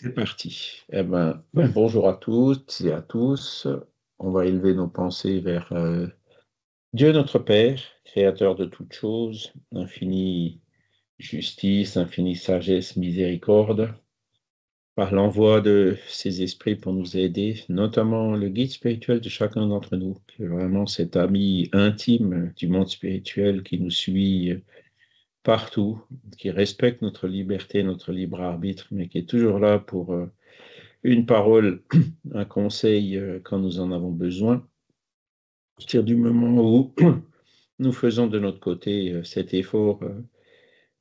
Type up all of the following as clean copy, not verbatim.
C'est parti. Eh ben, bonjour à toutes et à tous. On va élever nos pensées vers Dieu notre Père, créateur de toutes choses, infinie justice, infinie sagesse, miséricorde, par l'envoi de ses esprits pour nous aider, notamment le guide spirituel de chacun d'entre nous, qui est vraiment cet ami intime du monde spirituel qui nous suit partout, qui respecte notre liberté, notre libre arbitre, mais qui est toujours là pour une parole, un conseil quand nous en avons besoin. À partir du moment où nous faisons de notre côté cet effort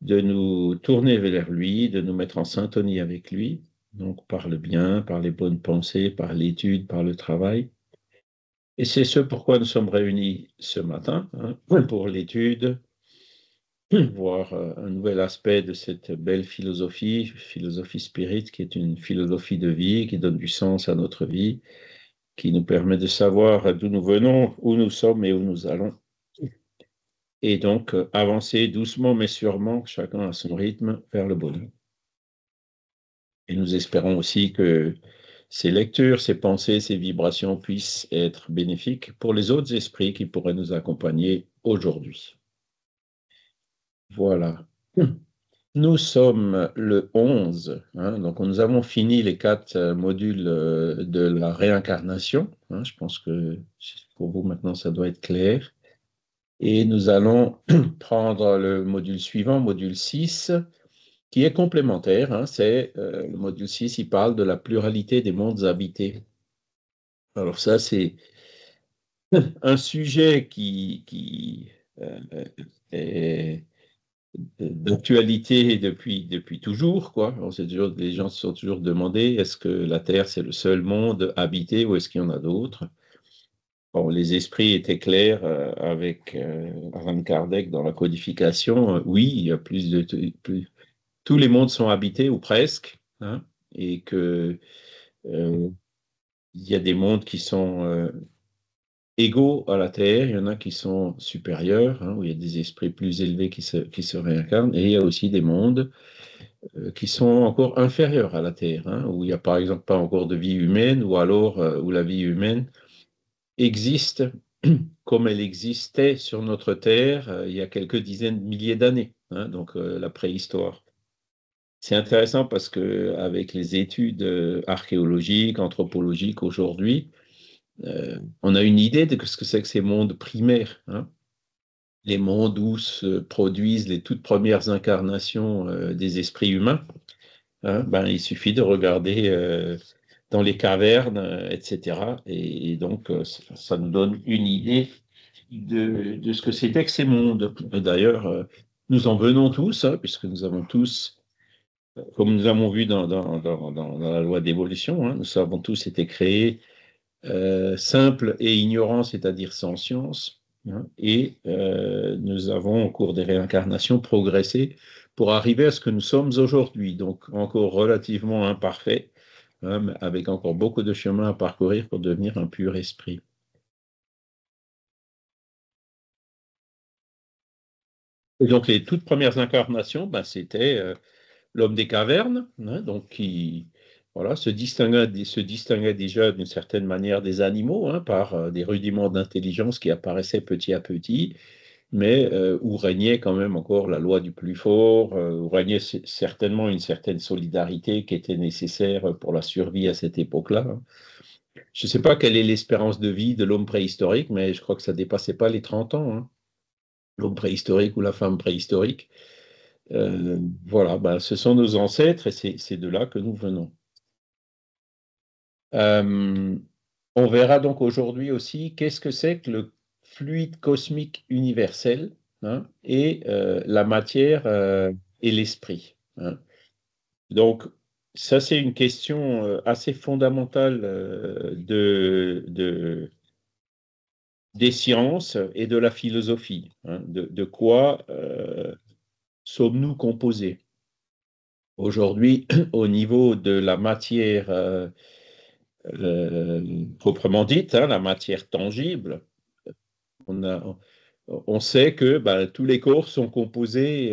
de nous tourner vers lui, de nous mettre en syntonie avec lui, donc par le bien, par les bonnes pensées, par l'étude, par le travail. Et c'est ce pourquoi nous sommes réunis ce matin, pour l'étude, voir un nouvel aspect de cette belle philosophie spirit, qui est une philosophie de vie, qui donne du sens à notre vie, qui nous permet de savoir d'où nous venons, où nous sommes et où nous allons. Et donc, avancer doucement mais sûrement, chacun à son rythme, vers le bonheur. Et nous espérons aussi que ces lectures, ces pensées, ces vibrations puissent être bénéfiques pour les autres esprits qui pourraient nous accompagner aujourd'hui. Voilà. Nous sommes le 11, donc nous avons fini les 4 modules de la réincarnation. Je pense que pour vous maintenant, ça doit être clair. Et nous allons prendre le module suivant, module 6, qui est complémentaire. C'est le module 6, il parle de la pluralité des mondes habités. Alors ça, c'est un sujet qui est d'actualité depuis toujours, quoi. Les gens se sont toujours demandé, est-ce que la Terre, c'est le seul monde habité ou est-ce qu'il y en a d'autres? Bon, les esprits étaient clairs avec Alan Kardec dans la codification. Oui, il y a tous les mondes sont habités ou presque, et que euh, il y a des mondes qui sont égaux à la Terre, il y en a qui sont supérieurs, où il y a des esprits plus élevés qui se réincarnent, et il y a aussi des mondes qui sont encore inférieurs à la Terre, où il n'y a par exemple pas encore de vie humaine, ou alors où la vie humaine existe comme elle existait sur notre Terre il y a quelques dizaines de milliers d'années, donc la préhistoire. C'est intéressant parce que avec les études archéologiques, anthropologiques aujourd'hui, on a une idée de ce que c'est que ces mondes primaires, les mondes où se produisent les toutes premières incarnations des esprits humains. Ben, il suffit de regarder dans les cavernes, etc. Et donc, ça nous donne une idée de ce que c'était que ces mondes. D'ailleurs, nous en venons tous, puisque nous avons tous, comme nous avons vu dans la loi d'évolution, nous avons tous été créés simples et ignorants, c'est-à-dire sans science. Et nous avons, au cours des réincarnations, progressé pour arriver à ce que nous sommes aujourd'hui, donc encore relativement imparfait, mais avec encore beaucoup de chemin à parcourir pour devenir un pur esprit. Et donc les toutes premières incarnations, ben, c'était l'homme des cavernes, donc qui voilà, se distinguait déjà d'une certaine manière des animaux, par des rudiments d'intelligence qui apparaissaient petit à petit, mais où régnait quand même encore la loi du plus fort, où régnait certainement une certaine solidarité qui était nécessaire pour la survie à cette époque-là. Je ne sais pas quelle est l'espérance de vie de l'homme préhistorique, mais je crois que ça ne dépassait pas les 30 ans, l'homme préhistorique ou la femme préhistorique. Voilà, ben, ce sont nos ancêtres et c'est de là que nous venons. Euh, on verra donc aujourd'hui aussi qu'est-ce que c'est que le fluide cosmique universel, et la matière et l'esprit. Donc, ça, c'est une question assez fondamentale des sciences et de la philosophie. De quoi sommes-nous composés? Aujourd'hui, au niveau de la matière proprement dite, la matière tangible, on sait que ben, tous les corps sont composés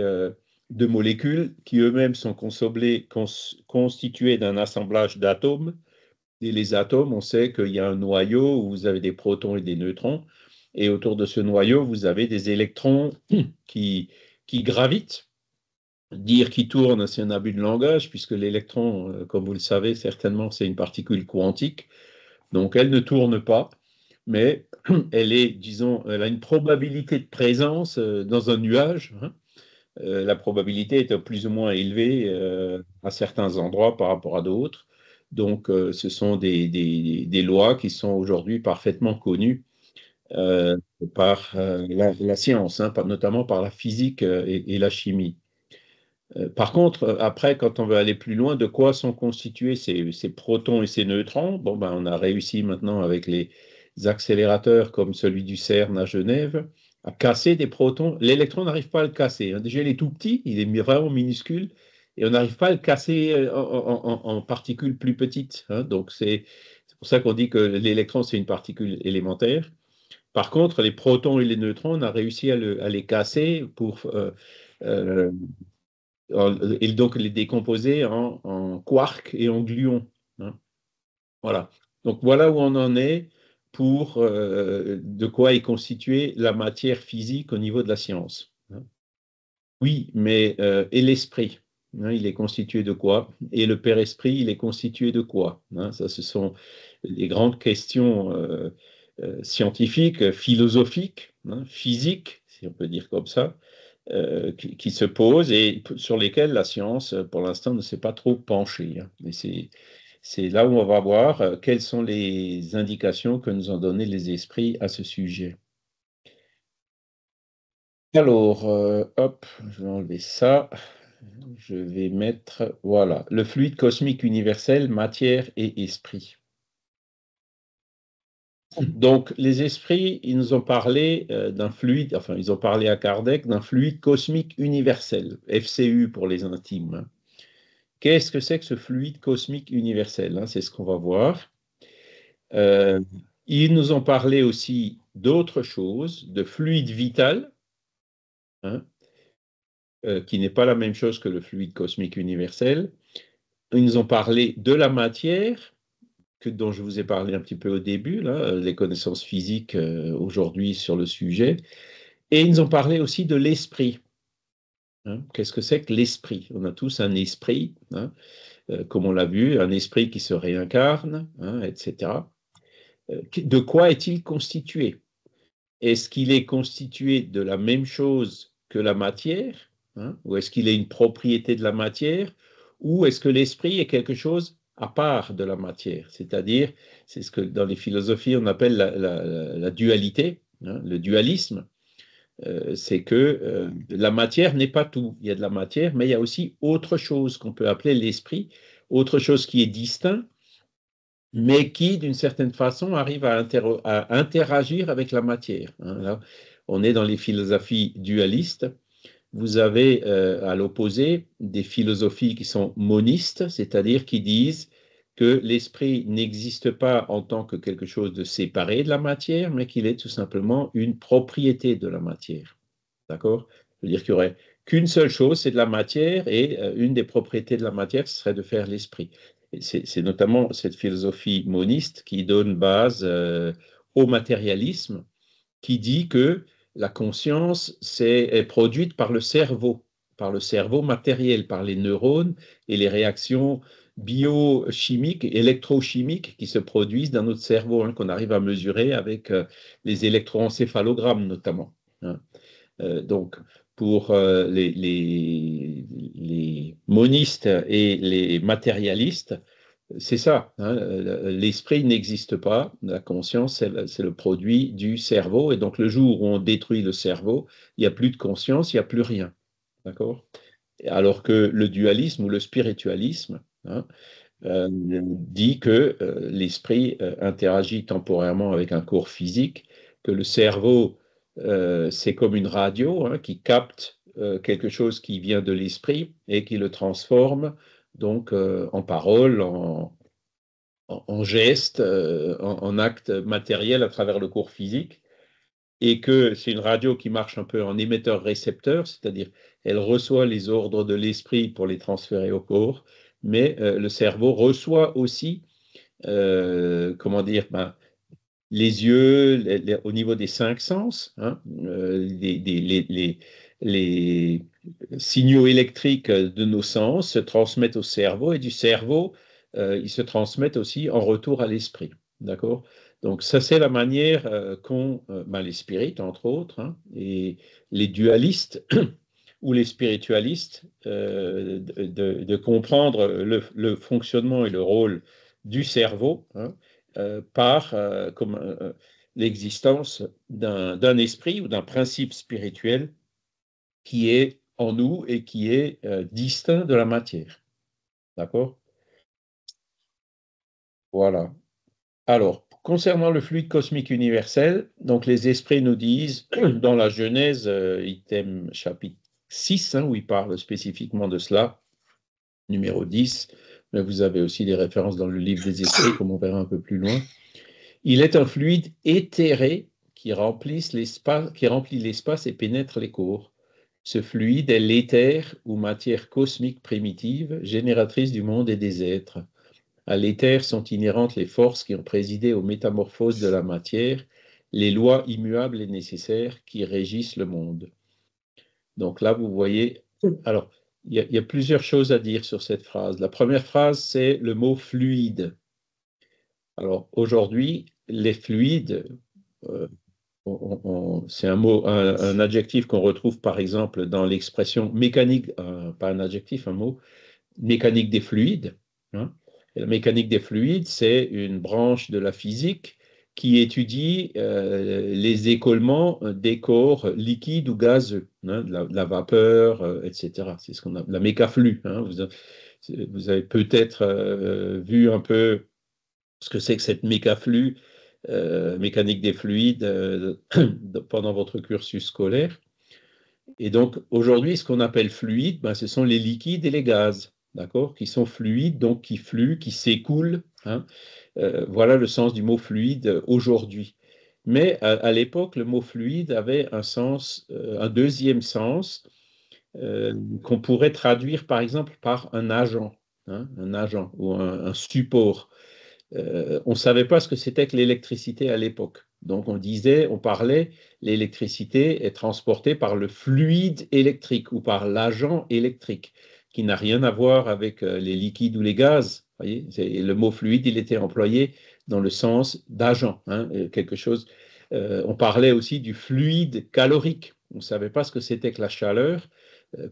de molécules qui eux-mêmes sont constituées d'un assemblage d'atomes. Et les atomes, on sait qu'il y a un noyau où vous avez des protons et des neutrons. Et autour de ce noyau, vous avez des électrons qui, qui gravitent. Dire qui tourne, c'est un abus de langage, puisque l'électron, comme vous le savez certainement, c'est une particule quantique. Donc, elle ne tourne pas, mais elle est, disons, elle a une probabilité de présence dans un nuage, hein. La probabilité est plus ou moins élevée à certains endroits par rapport à d'autres. Donc, ce sont des lois qui sont aujourd'hui parfaitement connues euh, par la science, hein, notamment par la physique et la chimie. Par contre, après, quand on veut aller plus loin, de quoi sont constitués ces protons et ces neutrons? Bon, ben, on a réussi maintenant avec les accélérateurs comme celui du CERN à Genève à casser des protons. L'électron n'arrive pas à le casser, hein. Déjà, il est tout petit, il est vraiment minuscule, et on n'arrive pas à le casser en particules plus petites, hein. Donc, c'est pour ça qu'on dit que l'électron, c'est une particule élémentaire. Par contre, les protons et les neutrons, on a réussi à les casser pour euh, et donc les décomposer en quarks et en gluons, hein. Voilà. Donc voilà où on en est pour de quoi est constituée la matière physique au niveau de la science, hein. Oui, mais et l'esprit, hein, il est constitué de quoi? Et le Père Esprit, il est constitué de quoi, hein? Ça, ce sont les grandes questions scientifiques, philosophiques, hein, physiques, si on peut dire comme ça, qui se posent et sur lesquels la science, pour l'instant, ne s'est pas trop penchée, hein. Et c'est là où on va voir quelles sont les indications que nous ont données les esprits à ce sujet. Alors, hop, je vais enlever ça. Je vais mettre, voilà, le fluide cosmique universel, matière et esprit. Donc, les esprits, ils nous ont parlé d'un fluide, enfin, ils ont parlé à Kardec d'un fluide cosmique universel, FCU pour les intimes, hein. Qu'est-ce que c'est que ce fluide cosmique universel, hein? C'est ce qu'on va voir. Euh, Ils nous ont parlé aussi d'autre chose, de fluide vital, hein, qui n'est pas la même chose que le fluide cosmique universel. Ils nous ont parlé de la matière, dont je vous ai parlé un petit peu au début, là, les connaissances physiques aujourd'hui sur le sujet. Et ils nous ont parlé aussi de l'esprit, hein. Qu'est-ce que c'est que l'esprit? On a tous un esprit, hein, comme on l'a vu, un esprit qui se réincarne, hein, etc. De quoi est-il constitué? Est-ce qu'il est constitué de la même chose que la matière, hein, ou est-ce qu'il est une propriété de la matière, ou est-ce que l'esprit est quelque chose à part de la matière? C'est-à-dire, c'est ce que dans les philosophies on appelle la dualité, hein, le dualisme. C'est que la matière n'est pas tout. Il y a de la matière, mais il y a aussi autre chose qu'on peut appeler l'esprit, autre chose qui est distinct, mais qui, d'une certaine façon, arrive à interagir avec la matière, hein. Là, on est dans les philosophies dualistes. Vous avez à l'opposé des philosophies qui sont monistes, c'est-à-dire qui disent que l'esprit n'existe pas en tant que quelque chose de séparé de la matière, mais qu'il est tout simplement une propriété de la matière. D'accord? C'est-à-dire qu'il n'y aurait qu'une seule chose, c'est de la matière, et une des propriétés de la matière, ce serait de faire l'esprit. C'est notamment cette philosophie moniste qui donne base au matérialisme, qui dit que la conscience est produite par le cerveau matériel, par les neurones et les réactions biochimiques, électrochimiques qui se produisent dans notre cerveau, hein, qu'on arrive à mesurer avec les électroencéphalogrammes notamment, hein. Donc, pour les monistes et les matérialistes, c'est ça, hein, l'esprit n'existe pas, la conscience, c'est le produit du cerveau, et donc le jour où on détruit le cerveau, il n'y a plus de conscience, il n'y a plus rien. D'accord? Alors que le dualisme ou le spiritualisme, hein, dit que l'esprit interagit temporairement avec un corps physique, que le cerveau, c'est comme une radio, hein, qui capte quelque chose qui vient de l'esprit et qui le transforme donc en parole, en gestes, en actes matériels à travers le corps physique. et que c'est une radio qui marche un peu en émetteur-récepteur, c'est-à-dire elle reçoit les ordres de l'esprit pour les transférer au corps, mais le cerveau reçoit aussi, comment dire, ben, les yeux, au niveau des cinq sens, hein, les signaux électriques de nos sens se transmettent au cerveau et du cerveau, ils se transmettent aussi en retour à l'esprit. D'accord? Donc, ça, c'est la manière qu'ont ben, les spirites, entre autres, hein, et les dualistes ou les spiritualistes de comprendre le fonctionnement et le rôle du cerveau, hein, par comme l'existence d'un esprit ou d'un principe spirituel qui est en nous et qui est distinct de la matière. D'accord? Voilà. Alors, concernant le fluide cosmique universel, donc les esprits nous disent dans la Genèse, item chapitre 6, hein, où il parle spécifiquement de cela, numéro 10, mais vous avez aussi des références dans le livre des esprits, comme on verra un peu plus loin. Il est un fluide éthéré qui remplit l'espace et pénètre les corps. Ce fluide est l'éther ou matière cosmique primitive, génératrice du monde et des êtres. À l'éther sont inhérentes les forces qui ont présidé aux métamorphoses de la matière, les lois immuables et nécessaires qui régissent le monde. Donc là, vous voyez, alors, il y a plusieurs choses à dire sur cette phrase. La première phrase, c'est le mot fluide. Alors aujourd'hui, les fluides, euh, c'est un mot, un adjectif qu'on retrouve par exemple dans l'expression mécanique, pas un adjectif, un mot, mécanique des fluides, hein. Et la mécanique des fluides, c'est une branche de la physique qui étudie les écoulements des corps liquides ou gazeux, hein, de la vapeur, etc. C'est ce qu'on a, la mécaflux, hein. Vous avez peut-être vu un peu ce que c'est que cette mécaflux, mécanique des fluides, pendant votre cursus scolaire. Et donc, aujourd'hui, ce qu'on appelle fluide, ben, ce sont les liquides et les gaz, d'accord, qui sont fluides, donc qui fluent, qui s'écoulent, hein. Voilà le sens du mot fluide aujourd'hui. Mais à l'époque, le mot fluide avait un sens, un deuxième sens, qu'on pourrait traduire par exemple par un agent ou un support. On ne savait pas ce que c'était que l'électricité à l'époque. Donc on parlait, l'électricité est transportée par le fluide électrique ou par l'agent électrique, qui n'a rien à voir avec les liquides ou les gaz. Voyez, le mot fluide, il était employé dans le sens d'agent, hein, quelque chose. On parlait aussi du fluide calorique. On ne savait pas ce que c'était que la chaleur,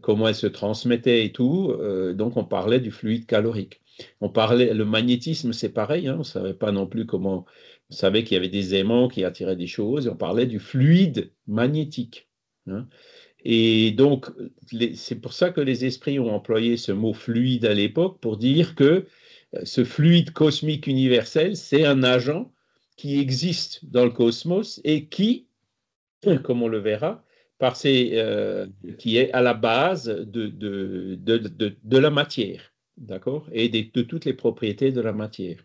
comment elle se transmettait et tout. Donc on parlait du fluide calorique. On parlait, le magnétisme, c'est pareil, hein, on ne savait pas non plus comment, on savait qu'il y avait des aimants qui attiraient des choses, et on parlait du fluide magnétique, hein. Et donc, c'est pour ça que les esprits ont employé ce mot fluide à l'époque, pour dire que ce fluide cosmique universel, c'est un agent qui existe dans le cosmos et qui, comme on le verra, qui est à la base de la matière, d'accord, et de toutes les propriétés de la matière.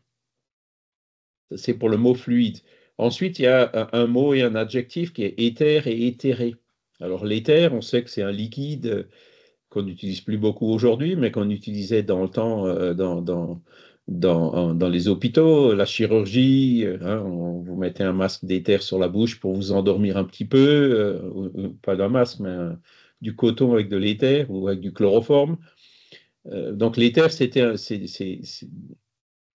C'est pour le mot fluide. Ensuite, il y a un mot et un adjectif qui est éther et éthéré. Alors l'éther, on sait que c'est un liquide qu'on n'utilise plus beaucoup aujourd'hui, mais qu'on utilisait dans le temps, dans les hôpitaux, la chirurgie, hein, on vous mettait un masque d'éther sur la bouche pour vous endormir un petit peu, pas d'un masque, mais du coton avec de l'éther ou avec du chloroforme. Donc l'éther, c'est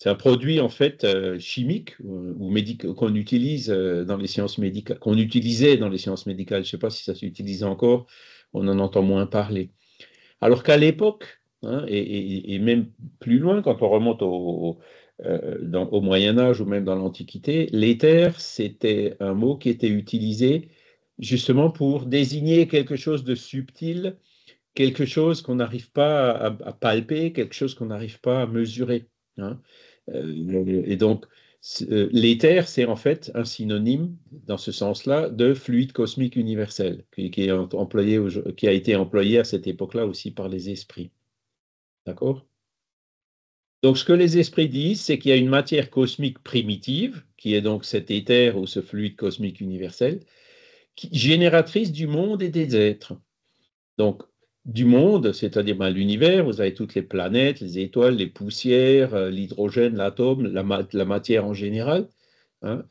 un produit en fait chimique ou qu'on utilise dans les sciences médicales, qu'on utilisait dans les sciences médicales. Je ne sais pas si ça s'utilise encore, on en entend moins parler. Alors qu'à l'époque, hein, et même plus loin, quand on remonte au Moyen Âge ou même dans l'Antiquité, l'éther, c'était un mot qui était utilisé justement pour désigner quelque chose de subtil, quelque chose qu'on n'arrive pas à palper, quelque chose qu'on n'arrive pas à mesurer, hein. Et donc, l'éther, c'est en fait un synonyme, dans ce sens-là, de fluide cosmique universel, qui a été employé à cette époque-là aussi par les esprits. D'accord? Donc, ce que les esprits disent, c'est qu'il y a une matière cosmique primitive, qui est donc cet éther ou ce fluide cosmique universel, génératrice du monde et des êtres. Donc, du monde, c'est-à-dire l'univers, vous avez toutes les planètes, les étoiles, les poussières, l'hydrogène, l'atome, la matière en général. Hein,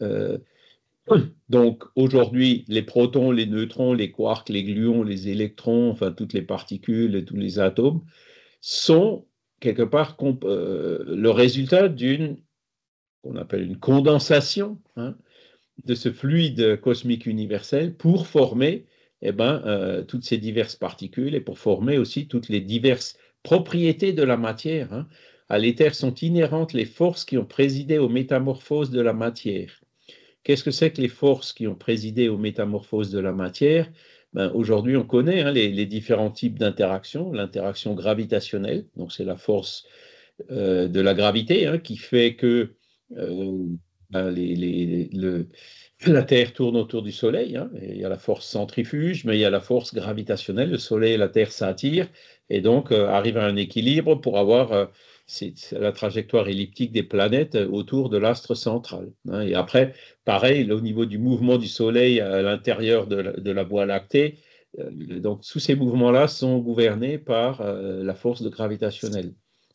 donc, aujourd'hui, les protons, les neutrons, les quarks, les gluons, les électrons, enfin, toutes les particules et tous les atomes sont quelque part le résultat qu'on appelle une condensation, hein, de ce fluide cosmique universel pour former toutes ces diverses particules et pour former aussi toutes les diverses propriétés de la matière. Hein. À l'éther sont inhérentes les forces qui ont présidé aux métamorphoses de la matière. Qu'est-ce que c'est que les forces qui ont présidé aux métamorphoses de la matière? Aujourd'hui, on connaît, hein, les différents types d'interactions. L'interaction gravitationnelle, donc c'est la force de la gravité, hein, qui fait que euh, la Terre tourne autour du Soleil. Hein, et il y a la force centrifuge, mais il y a la force gravitationnelle. Le Soleil et la Terre s'attirent et donc arrivent à un équilibre pour avoir la trajectoire elliptique des planètes autour de l'astre central. Hein. Et après, pareil, au niveau du mouvement du Soleil à l'intérieur de la Voie lactée, donc tous ces mouvements-là sont gouvernés par la force gravitationnelle.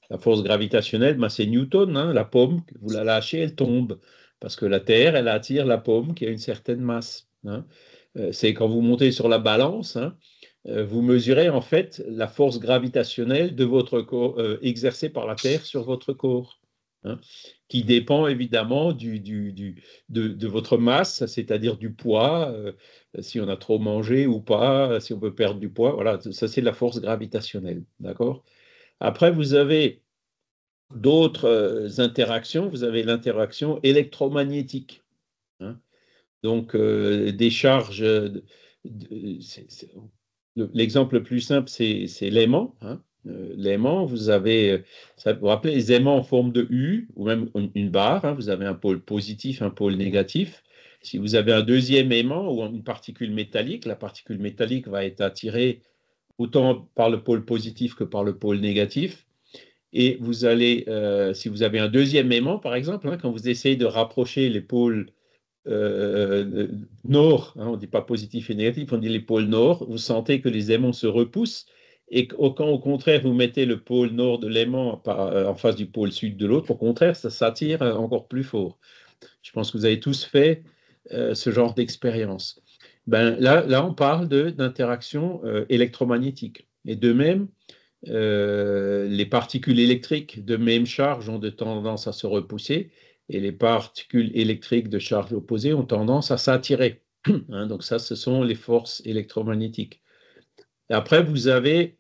La force gravitationnelle, c'est Newton, hein, la pomme, vous la lâchez, elle tombe. Parce que la Terre, elle attire la pomme qui a une certaine masse. Hein. C'est quand vous montez sur la balance, hein, vous mesurez en fait la force gravitationnelle de votre corps, exercée par la Terre sur votre corps, hein, qui dépend évidemment de votre masse, c'est-à-dire du poids, si on a trop mangé ou pas, si on peut perdre du poids. Voilà, ça c'est la force gravitationnelle. D'accord? Après, vous avez d'autres interactions, vous avez l'interaction électromagnétique. Hein. Donc, des charges, l'exemple le plus simple, c'est l'aimant. Hein. L'aimant, vous avez, ça, vous vous rappelez, les aimants en forme de U, ou même une barre, hein, vous avez un pôle positif, un pôle négatif. Si vous avez un deuxième aimant ou une particule métallique, la particule métallique va être attirée autant par le pôle positif que par le pôle négatif. Et vous allez, si vous avez un deuxième aimant, par exemple, hein, quand vous essayez de rapprocher les pôles nord, hein, on ne dit pas positif et négatif, on dit les pôles nord, vous sentez que les aimants se repoussent. Et quand au contraire vous mettez le pôle nord de l'aimant en face du pôle sud de l'autre, au contraire, ça s'attire encore plus fort. Je pense que vous avez tous fait ce genre d'expérience. Là, on parle d'interaction électromagnétique. Et de même, les particules électriques de même charge ont de tendance à se repousser et les particules électriques de charge opposée ont tendance à s'attirer. Hein, donc ça, ce sont les forces électromagnétiques. Et après, vous avez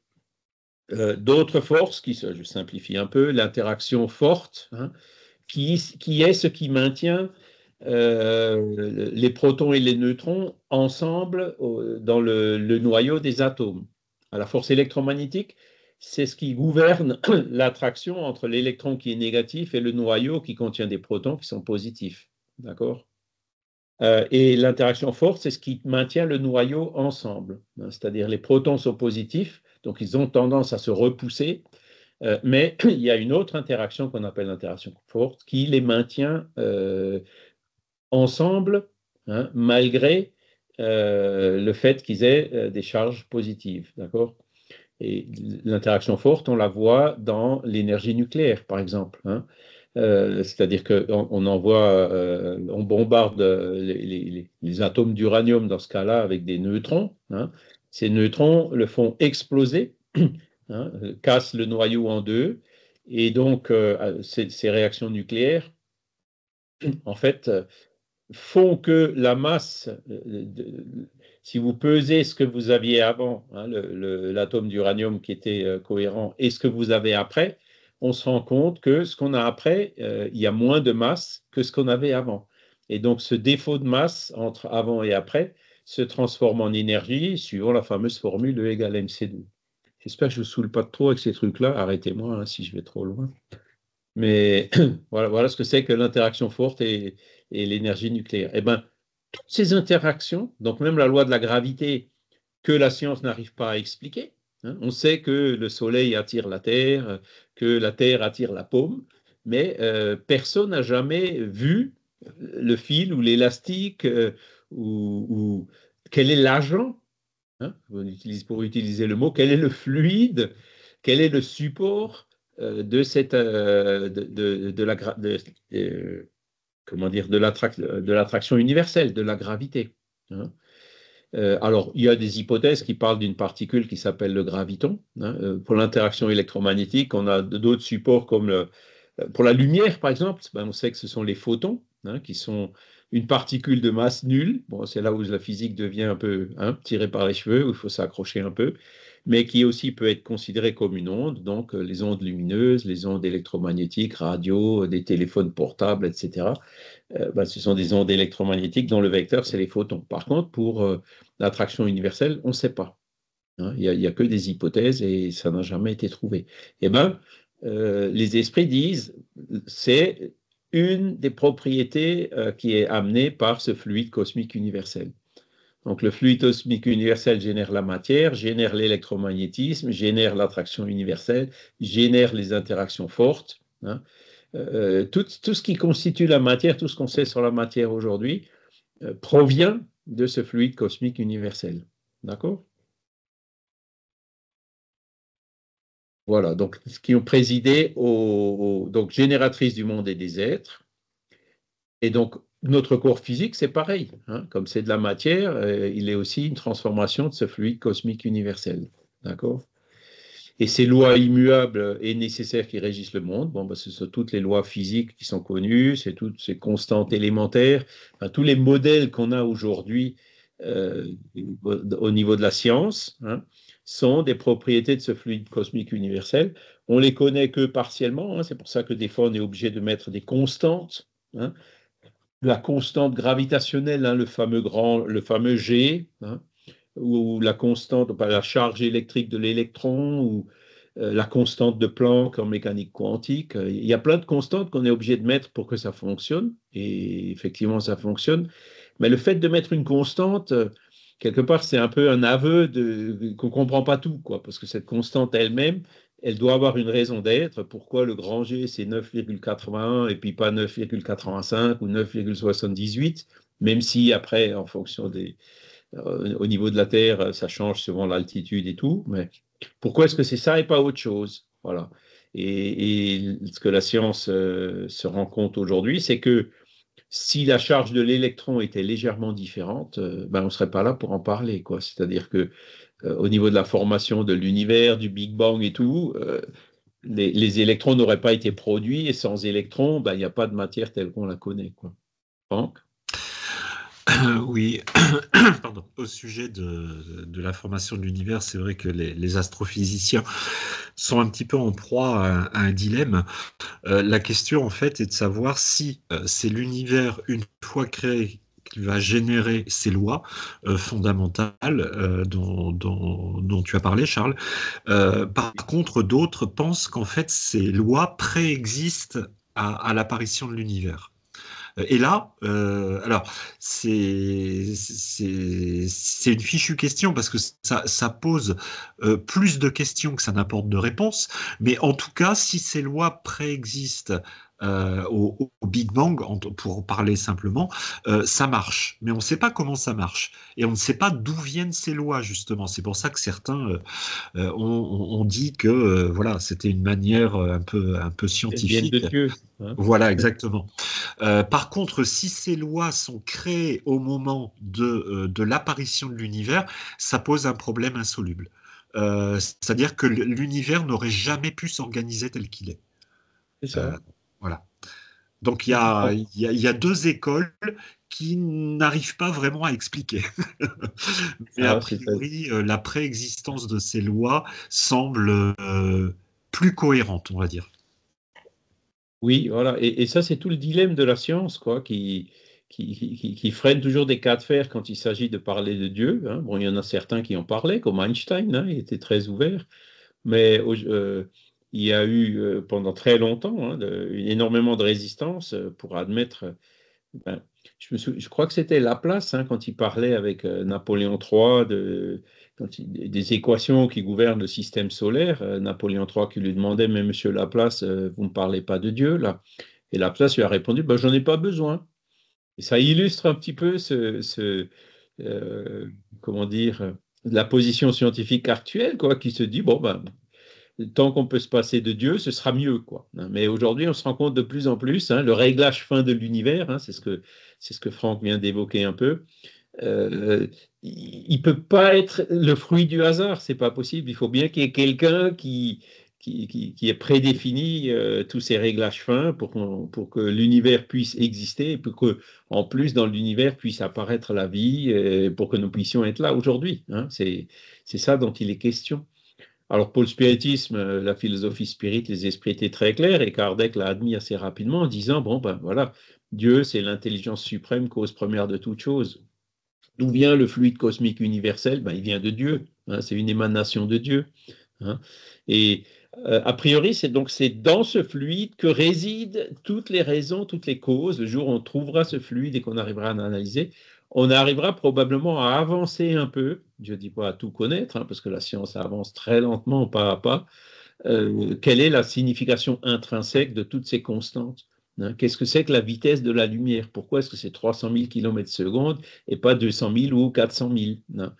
d'autres forces, je simplifie un peu, l'interaction forte, hein, qui est ce qui maintient les protons et les neutrons ensemble dans le noyau des atomes. À la force électromagnétique, c'est ce qui gouverne l'attraction entre l'électron qui est négatif et le noyau qui contient des protons qui sont positifs. D'accord? Et l'interaction forte, c'est ce qui maintient le noyau ensemble. Hein, c'est-à-dire les protons sont positifs, donc ils ont tendance à se repousser, mais il y a une autre interaction qu'on appelle l'interaction forte qui les maintient ensemble, hein, malgré le fait qu'ils aient des charges positives. D'accord? Et l'interaction forte, on la voit dans l'énergie nucléaire, par exemple. Hein. C'est-à-dire qu'on envoie, on bombarde les atomes d'uranium dans ce cas-là avec des neutrons. Hein. Ces neutrons le font exploser, hein, cassent le noyau en deux. Et donc, ces réactions nucléaires, en fait, font que la masse, si vous pesez ce que vous aviez avant, hein, l'atome d'uranium qui était cohérent, et ce que vous avez après, on se rend compte que ce qu'on a après, il y a moins de masse que ce qu'on avait avant. Et donc ce défaut de masse entre avant et après se transforme en énergie suivant la fameuse formule E égale mc2. J'espère que je ne vous saoule pas trop avec ces trucs-là. Arrêtez-moi hein, si je vais trop loin. Mais voilà ce que c'est que l'interaction forte et l'énergie nucléaire. Eh bien, toutes ces interactions, donc même la loi de la gravité que la science n'arrive pas à expliquer, hein, on sait que le Soleil attire la Terre, que la Terre attire la paume, mais personne n'a jamais vu le fil ou l'élastique ou quel est l'agent, hein, pour utiliser le mot, quel est le fluide, quel est le support de cette de la comment dire de l'attraction universelle, de la gravité. Hein. Alors, il y a des hypothèses qui parlent d'une particule qui s'appelle le graviton. Hein. Pour l'interaction électromagnétique, on a d'autres supports comme pour la lumière, par exemple, ben, on sait que ce sont les photons, hein, qui sont une particule de masse nulle. Bon, c'est là où la physique devient un peu tirée par les cheveux, où il faut s'accrocher un peu, mais qui aussi peut être considérée comme une onde, donc les ondes lumineuses, les ondes électromagnétiques, radio, des téléphones portables, etc. Ben, ce sont des ondes électromagnétiques dont le vecteur, c'est les photons. Par contre, pour l'attraction universelle, on ne sait pas. Hein. Il y a que des hypothèses et ça n'a jamais été trouvé. Eh ben, les esprits disent c'est une des propriétés qui est amenée par ce fluide cosmique universel. Donc le fluide cosmique universel génère la matière, génère l'électromagnétisme, génère l'attraction universelle, génère les interactions fortes. Hein. Tout ce qui constitue la matière, tout ce qu'on sait sur la matière aujourd'hui, provient de ce fluide cosmique universel. D'accord? Voilà, donc ce qui ont présidé donc génératrice du monde et des êtres. Et donc notre corps physique, c'est pareil. Hein, comme c'est de la matière, il est aussi une transformation de ce fluide cosmique universel. D'accord? Et ces lois immuables et nécessaires qui régissent le monde, bon, ben, ce sont toutes les lois physiques qui sont connues, c'est toutes ces constantes élémentaires, enfin, tous les modèles qu'on a aujourd'hui euh, au niveau de la science, hein, sont des propriétés de ce fluide cosmique universel. On les connaît que partiellement, hein, c'est pour ça que des fois on est obligé de mettre des constantes. Hein, la constante gravitationnelle, hein, le fameux G, hein, ou la constante, la charge électrique de l'électron, ou la constante de Planck en mécanique quantique. Il y a plein de constantes qu'on est obligé de mettre pour que ça fonctionne, et effectivement ça fonctionne. Mais le fait de mettre une constante, quelque part, c'est un peu un aveu qu'on ne comprend pas tout, quoi, parce que cette constante elle-même, elle doit avoir une raison d'être. Pourquoi le grand G, c'est 9,81 et puis pas 9,85 ou 9,78, même si après, en fonction au niveau de la Terre, ça change selon l'altitude et tout, mais pourquoi est-ce que c'est ça et pas autre chose? Voilà. Et ce que la science se rend compte aujourd'hui, c'est que si la charge de l'électron était légèrement différente, ben on ne serait pas là pour en parler, quoi. C'est-à-dire que au niveau de la formation de l'univers, du Big Bang et tout, les électrons n'auraient pas été produits et sans électrons, ben, il n'y a pas de matière telle qu'on la connaît, quoi. Franck. Oui, pardon. Au sujet de la formation de l'univers, c'est vrai que les astrophysiciens sont un petit peu en proie à un dilemme. La question, en fait, est de savoir si c'est l'univers, une fois créé, qui va générer ces lois fondamentales dont tu as parlé, Charles. Par contre, d'autres pensent qu'en fait, ces lois préexistent à l'apparition de l'univers. Et là, alors, c'est une fichue question parce que ça pose plus de questions que ça n'apporte de réponses. Mais en tout cas, si ces lois préexistent au Big Bang, pour parler simplement, ça marche. Mais on ne sait pas comment ça marche. Et on ne sait pas d'où viennent ces lois, justement. C'est pour ça que certains on dit que voilà, c'était une manière un peu Elles viennent de scientifique. Dieu. Hein. Voilà, exactement. Par contre, si ces lois sont créées au moment de l'apparition de l'univers, ça pose un problème insoluble. C'est-à-dire que l'univers n'aurait jamais pu s'organiser tel qu'il est. C'est ça. Euh, voilà. Donc il y a deux écoles qui n'arrivent pas vraiment à expliquer. Mais a Ah, c'est ça. priori, la préexistence de ces lois semble plus cohérente, on va dire. Oui, voilà. Et ça, c'est tout le dilemme de la science, quoi, qui freine toujours des cas de fer quand il s'agit de parler de Dieu. Hein. Bon, il y en a certains qui en parlaient, comme Einstein, hein, il était très ouvert. Mais il y a eu pendant très longtemps énormément de résistance pour admettre. Ben, je crois que c'était Laplace hein, quand il parlait avec Napoléon III des équations qui gouvernent le système solaire. Napoléon III qui lui demandait, mais Monsieur Laplace, vous ne me parlez pas de Dieu là? Et Laplace lui a répondu, ben, j'en ai pas besoin. Et ça illustre un petit peu comment dire, la position scientifique actuelle, quoi, qui se dit, bon, ben, tant qu'on peut se passer de Dieu, ce sera mieux, quoi. Mais aujourd'hui, on se rend compte de plus en plus, hein, le réglage fin de l'univers, hein, c'est ce que Franck vient d'évoquer un peu. Il ne peut pas être le fruit du hasard, c'est pas possible. Il faut bien qu'il y ait quelqu'un qui ait prédéfini tous ces réglages fins pour que l'univers puisse exister et pour que, en plus, dans l'univers puisse apparaître la vie pour que nous puissions être là aujourd'hui. Hein. C'est ça dont il est question. Alors, pour le spiritisme, la philosophie spirit, les esprits étaient très clairs et Kardec l'a admis assez rapidement en disant, bon, ben voilà, Dieu, c'est l'intelligence suprême, cause première de toute chose. D'où vient le fluide cosmique universel? Ben, il vient de Dieu, hein, c'est une émanation de Dieu. Hein. Et a priori, c'est dans ce fluide que résident toutes les raisons, toutes les causes. Le jour où on trouvera ce fluide et qu'on arrivera à l'analyser, on arrivera probablement à avancer un peu, je ne dis pas à tout connaître, hein, parce que la science avance très lentement, pas à pas, quelle est la signification intrinsèque de toutes ces constantes? Hein, qu'est-ce que c'est que la vitesse de la lumière? Pourquoi est-ce que c'est 300 000 km/s et pas 200 000 ou 400 000? Hein.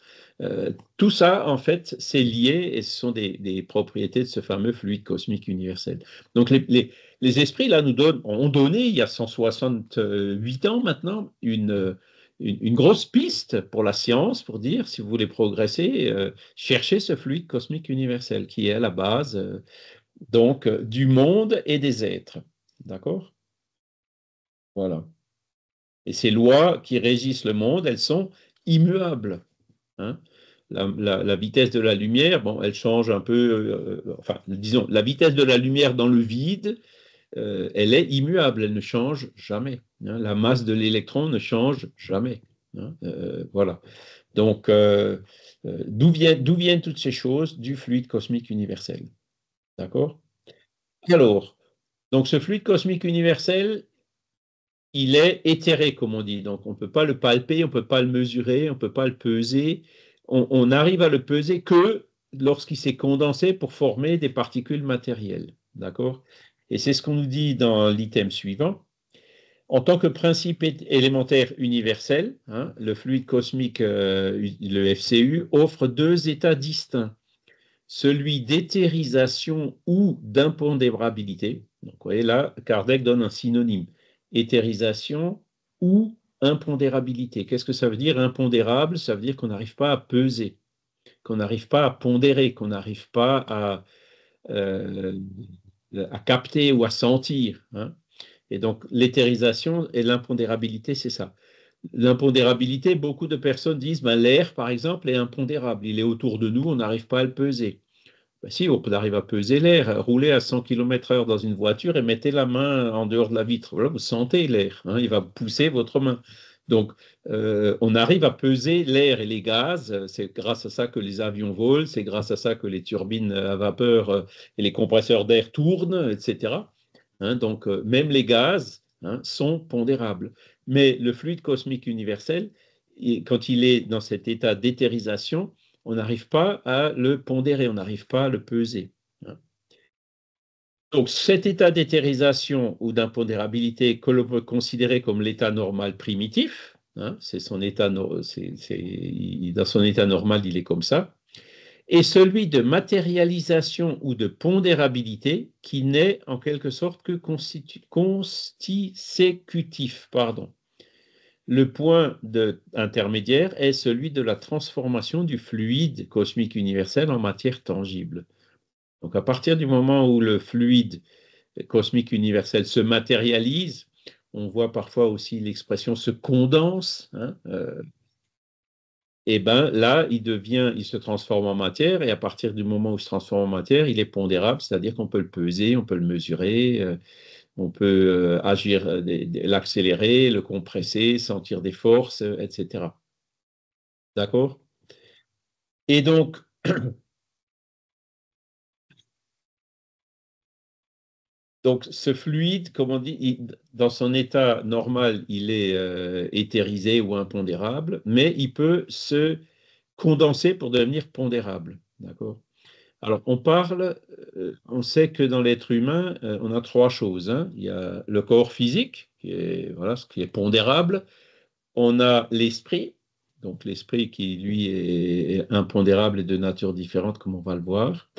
Tout ça, en fait, c'est lié et ce sont des propriétés de ce fameux fluide cosmique universel. Donc, les esprits, là, ont donné, il y a 168 ans maintenant, une grosse piste pour la science, pour dire, si vous voulez progresser, cherchez ce fluide cosmique universel qui est à la base du monde et des êtres. D'accord? Voilà. Et ces lois qui régissent le monde, elles sont immuables. Hein. La vitesse de la lumière, bon, elle change un peu, enfin, disons, la vitesse de la lumière dans le vide, elle est immuable, elle ne change jamais. Hein. La masse de l'électron ne change jamais. Hein. Voilà. Donc, d'où viennent toutes ces choses? Du fluide cosmique universel. D'accord? Alors, donc ce fluide cosmique universel, il est éthéré, comme on dit. Donc, on ne peut pas le palper, on ne peut pas le mesurer, on ne peut pas le peser. On arrive à le peser que lorsqu'il s'est condensé pour former des particules matérielles. D'accord? Et c'est ce qu'on nous dit dans l'item suivant. En tant que principe élémentaire universel, hein, le fluide cosmique, le FCU, offre deux états distincts, celui d'éthérisation ou d'impondérabilité. Donc, vous voyez là, Kardec donne un synonyme, éthérisation ou impondérabilité. Qu'est-ce que ça veut dire impondérable? Ça veut dire qu'on n'arrive pas à peser, qu'on n'arrive pas à pondérer, qu'on n'arrive pas à capter ou à sentir. Hein. Et donc, l'éthérisation et l'impondérabilité, c'est ça. L'impondérabilité, beaucoup de personnes disent, ben, l'air, par exemple, est impondérable. Il est autour de nous, on n'arrive pas à le peser. Ben, si, on arrive à peser l'air. Roulez à 100 km/h dans une voiture et mettez la main en dehors de la vitre. Voilà, vous sentez l'air. Hein, il va pousser votre main. Donc, on arrive à peser l'air et les gaz. C'est grâce à ça que les avions volent. C'est grâce à ça que les turbines à vapeur et les compresseurs d'air tournent, etc. Hein, donc, même les gaz sont pondérables. Mais le fluide cosmique universel, quand il est dans cet état d'éthérisation, on n'arrive pas à le pondérer, on n'arrive pas à le peser. Hein. Donc, cet état d'éthérisation ou d'impondérabilité que l'on peut considérer comme l'état normal primitif, hein, c'est son état, dans son état normal, il est comme ça, et celui de matérialisation ou de pondérabilité qui n'est en quelque sorte que constitutif. Pardon. Le point intermédiaire est celui de la transformation du fluide cosmique universel en matière tangible. Donc à partir du moment où le fluide cosmique universel se matérialise, on voit parfois aussi l'expression se condense, hein, et ben là, il se transforme en matière, et à partir du moment où il se transforme en matière, il est pondérable, c'est-à-dire qu'on peut le peser, on peut le mesurer, on peut agir, l'accélérer, le compresser, sentir des forces, etc. D'accord? Et donc, ce fluide, comme on dit, dans son état normal, il est éthérisé ou impondérable, mais il peut se condenser pour devenir pondérable. D'accord? Alors, on sait que dans l'être humain, on a trois choses. Hein. Il y a le corps physique, qui est, voilà, ce qui est pondérable. On a l'esprit, donc l'esprit qui, lui, est impondérable et de nature différente, comme on va le voir.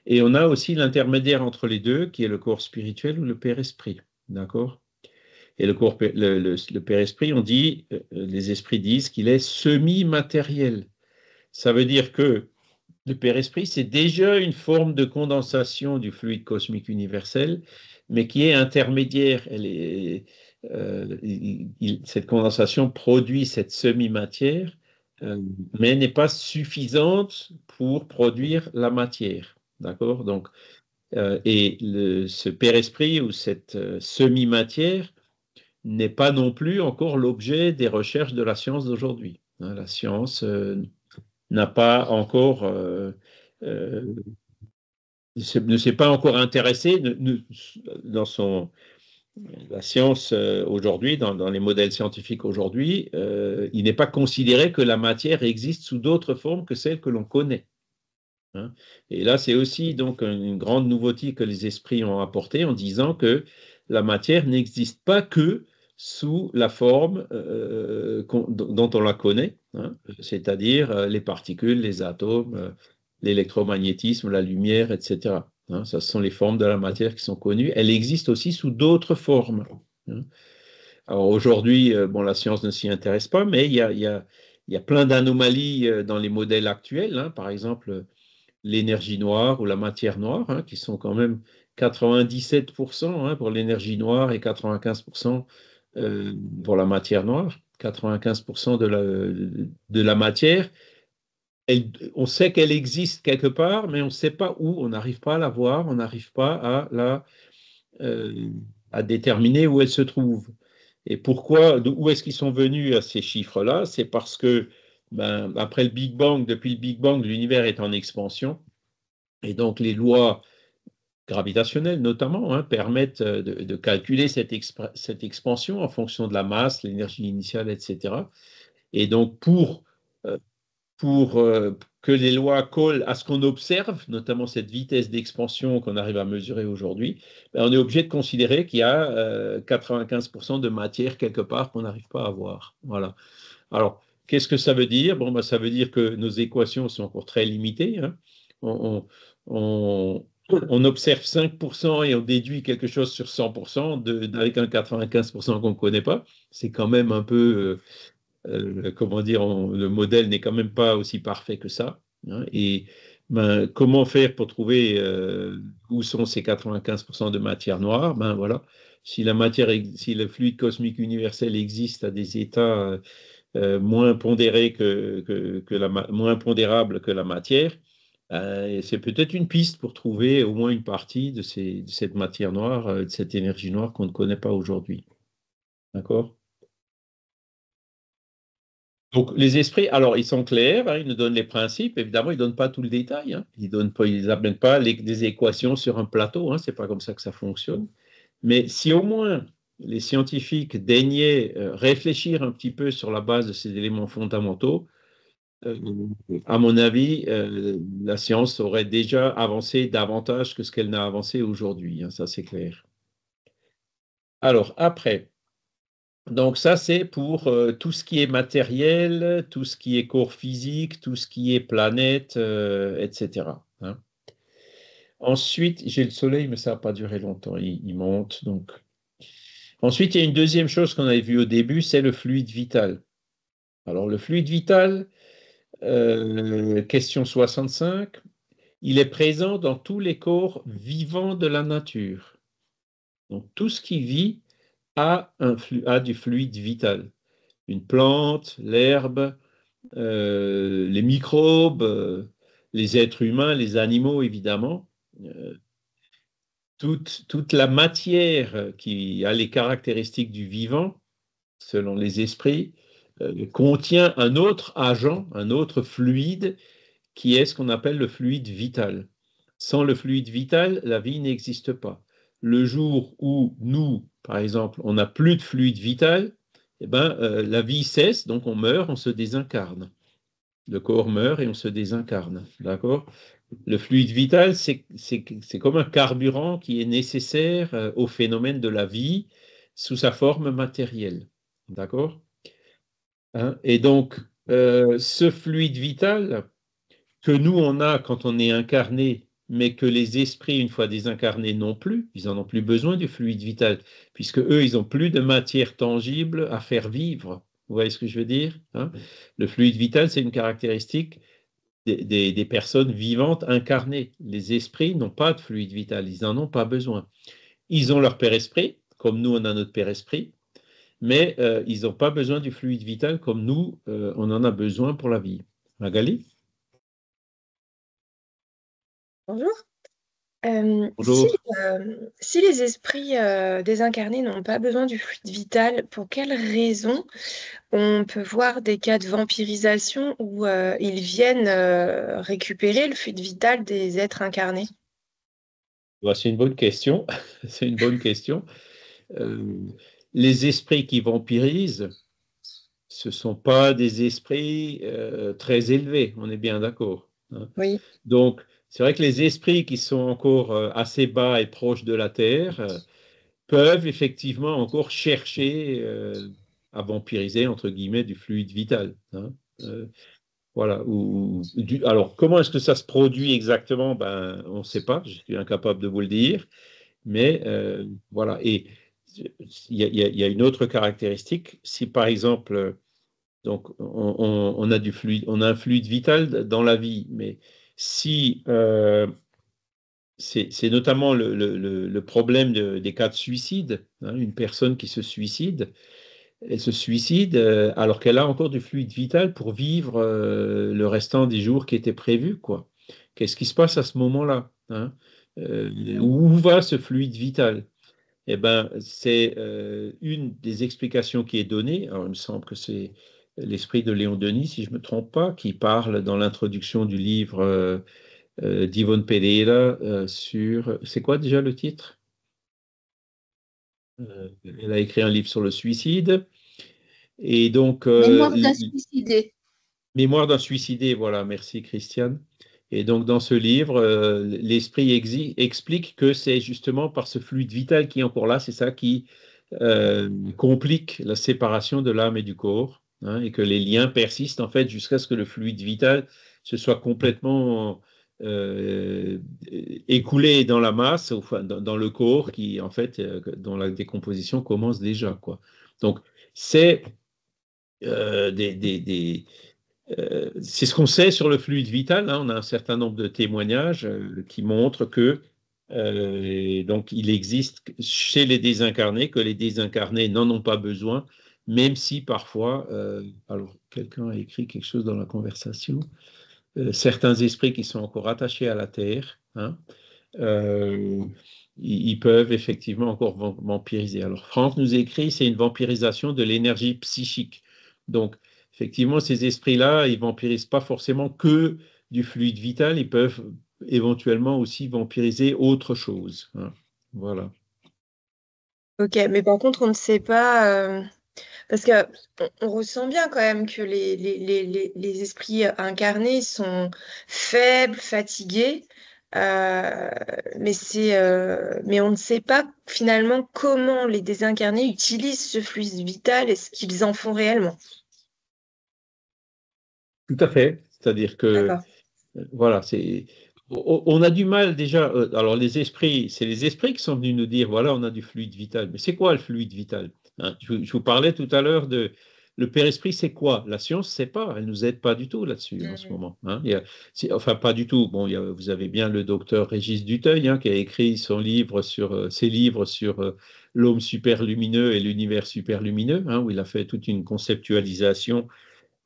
Et on a aussi l'intermédiaire entre les deux, qui est le corps spirituel ou le père-esprit. D'accord? Et le père-esprit, les esprits disent qu'il est semi-matériel. Ça veut dire que le père-esprit, c'est déjà une forme de condensation du fluide cosmique universel, mais qui est intermédiaire. Cette condensation produit cette semi-matière, mais n'est pas suffisante pour produire la matière. D'accord? Donc, ce père-esprit ou cette semi-matière n'est pas non plus encore l'objet des recherches de la science d'aujourd'hui. Hein, la science n'a pas encore ne s'est pas encore intéressé dans la science aujourd'hui, dans les modèles scientifiques aujourd'hui, il n'est pas considéré que la matière existe sous d'autres formes que celles que l'on connaît. Hein. Et là, c'est aussi donc une grande nouveauté que les esprits ont apportée en disant que la matière n'existe pas que sous la forme dont on la connaît, hein, c'est-à-dire les particules, les atomes, l'électromagnétisme, la lumière, etc. Hein, ça, ce sont les formes de la matière qui sont connues. Elle existe aussi sous d'autres formes. Hein. Alors aujourd'hui, bon, la science ne s'y intéresse pas, mais il y a plein d'anomalies dans les modèles actuels. Hein. Par exemple, l'énergie noire ou la matière noire, hein, qui sont quand même 97% hein, pour l'énergie noire et 95% pour la matière noire. 95% de la matière, on sait qu'elle existe quelque part, mais on ne sait pas où, on n'arrive pas à la voir, on n'arrive pas euh, à déterminer où elle se trouve. Et pourquoi, où est-ce qu'ils sont venus à ces chiffres-là? C'est parce que, après le Big Bang, depuis le Big Bang, l'univers est en expansion. Et donc, les lois gravitationnelles, notamment, hein, permettent de calculer cette expansion en fonction de la masse, l'énergie initiale, etc. Et donc, euh, pour que les lois collent à ce qu'on observe, notamment cette vitesse d'expansion qu'on arrive à mesurer aujourd'hui, on est obligé de considérer qu'il y a 95% de matière quelque part qu'on n'arrive pas à voir. Voilà. Alors, qu'est-ce que ça veut dire? Bon, ça veut dire que nos équations sont encore très limitées. Hein. On, on- on observe 5% et on déduit quelque chose sur 100% avec un 95% qu'on ne connaît pas. C'est quand même un peu, comment dire, le modèle n'est quand même pas aussi parfait que ça. Hein. Et comment faire pour trouver où sont ces 95% de matière noire? Voilà. Si le fluide cosmique universel existe à des états moins pondéré moins pondérable que la matière, c'est peut-être une piste pour trouver au moins une partie de cette matière noire, de cette énergie noire qu'on ne connaît pas aujourd'hui. D'accord? Donc, les esprits, alors, ils sont clairs, hein, ils nous donnent les principes. Évidemment, ils ne donnent pas tout le détail. Hein. Ils n'amènent pas des équations sur un plateau. Hein, ce n'est pas comme ça que ça fonctionne. Mais si au moins les scientifiques daignaient réfléchir un petit peu sur la base de ces éléments fondamentaux, euh, à mon avis, la science aurait déjà avancé davantage que ce qu'elle n'a avancé aujourd'hui, hein, ça c'est clair. Alors, après, donc ça c'est pour tout ce qui est matériel, tout ce qui est corps physique, tout ce qui est planète, etc. Hein. Ensuite, j'ai le soleil, mais ça n'a pas duré longtemps, il monte. Donc. Ensuite, il y a une deuxième chose qu'on avait vue au début, c'est le fluide vital. Alors, le fluide vital, question 65. Il est présent dans tous les corps vivants de la nature. Donc, tout ce qui vit a du fluide vital. Une plante, l'herbe, les microbes, les êtres humains, les animaux, évidemment. Euh, toute la matière qui a les caractéristiques du vivant, selon les esprits, contient un autre agent, un autre fluide qui est ce qu'on appelle le fluide vital. Sans le fluide vital, la vie n'existe pas. Le jour où nous, par exemple, on n'a plus de fluide vital, la vie cesse, donc on meurt, on se désincarne. Le corps meurt et on se désincarne. D'accord? Le fluide vital, c'est comme un carburant qui est nécessaire au phénomène de la vie sous sa forme matérielle. D'accord? Hein? Et donc, Ce fluide vital que nous, on a quand on est incarné, mais que les esprits, une fois désincarnés, n'ont plus, ils n'en ont plus besoin du fluide vital, puisque eux, ils n'ont plus de matière tangible à faire vivre. Vous voyez ce que je veux dire, hein? Le fluide vital, c'est une caractéristique des personnes vivantes incarnées. Les esprits n'ont pas de fluide vital, ils n'en ont pas besoin. Ils ont leur père-esprit, comme nous, on a notre père-esprit, mais ils n'ont pas besoin du fluide vital comme nous, on en a besoin pour la vie. Magali? Bonjour. Bonjour. Si les esprits désincarnés n'ont pas besoin du fluide vital, pour quelles raisons on peut voir des cas de vampirisation où ils viennent récupérer le fluide vital des êtres incarnés? Bah, c'est une bonne question. C'est une bonne question. Euh, les esprits qui vampirisent, ce ne sont pas des esprits très élevés, on est bien d'accord, hein. Oui. Donc, c'est vrai que les esprits qui sont encore assez bas et proches de la Terre peuvent effectivement encore chercher à vampiriser, entre guillemets, du fluide vital, hein. Euh, voilà. Alors, comment est-ce que ça se produit exactement? Ben, on ne sait pas, je suis incapable de vous le dire. Mais voilà. Et il y a une autre caractéristique. Si par exemple, donc on a du fluide, on a un fluide vital dans la vie, mais si c'est notamment le problème des cas de suicide, hein, une personne qui se suicide, elle se suicide alors qu'elle a encore du fluide vital pour vivre le restant des jours qui étaient prévus, quoi. Qu'est-ce qui se passe à ce moment-là, hein? Où va ce fluide vital? Eh ben, c'est une des explications qui est donnée. Alors, il me semble que c'est l'esprit de Léon Denis, si je ne me trompe pas, qui parle dans l'introduction du livre d'Yvonne Pereira sur... C'est quoi déjà le titre? Elle a écrit un livre sur le suicide. Et donc, Mémoire d'un suicidé. Mémoire d'un suicidé, voilà, merci Christiane. Et donc, dans ce livre, l'esprit explique que c'est justement par ce fluide vital qui est encore là, c'est ça qui complique la séparation de l'âme et du corps, hein, et que les liens persistent en fait jusqu'à ce que le fluide vital se soit complètement euh, écoulé dans la masse, enfin, dans le corps, qui en fait, dont la décomposition commence déjà, quoi. Donc, c'est c'est ce qu'on sait sur le fluide vital, hein. On a un certain nombre de témoignages qui montrent que donc il existe chez les désincarnés, que les désincarnés n'en ont pas besoin, même si parfois, alors quelqu'un a écrit quelque chose dans la conversation, certains esprits qui sont encore attachés à la Terre, hein, euh, ils peuvent effectivement encore vampiriser. Alors Franck nous écrit, c'est une vampirisation de l'énergie psychique. Donc, effectivement, ces esprits-là, ils vampirisent pas forcément que du fluide vital, ils peuvent éventuellement aussi vampiriser autre chose, hein. Voilà. Ok, mais par contre, on ne sait pas, parce que on ressent bien quand même que les esprits incarnés sont faibles, fatigués, euh, mais on ne sait pas finalement comment les désincarnés utilisent ce fluide vital et ce qu'ils en font réellement. Tout à fait. C'est-à-dire que, D'accord. voilà, on a du mal déjà. Alors, les esprits, c'est les esprits qui sont venus nous dire, voilà, on a du fluide vital. Mais c'est quoi le fluide vital, hein? Je vous parlais tout à l'heure de. Le père-esprit, c'est quoi? La science, c'est pas. Elle nous aide pas du tout là-dessus en ce Mhm. moment, hein. Enfin, pas du tout. Bon, vous avez bien le docteur Régis Duteuil, hein, qui a écrit ses livres sur l'homme superlumineux et l'univers superlumineux, hein, où il a fait toute une conceptualisation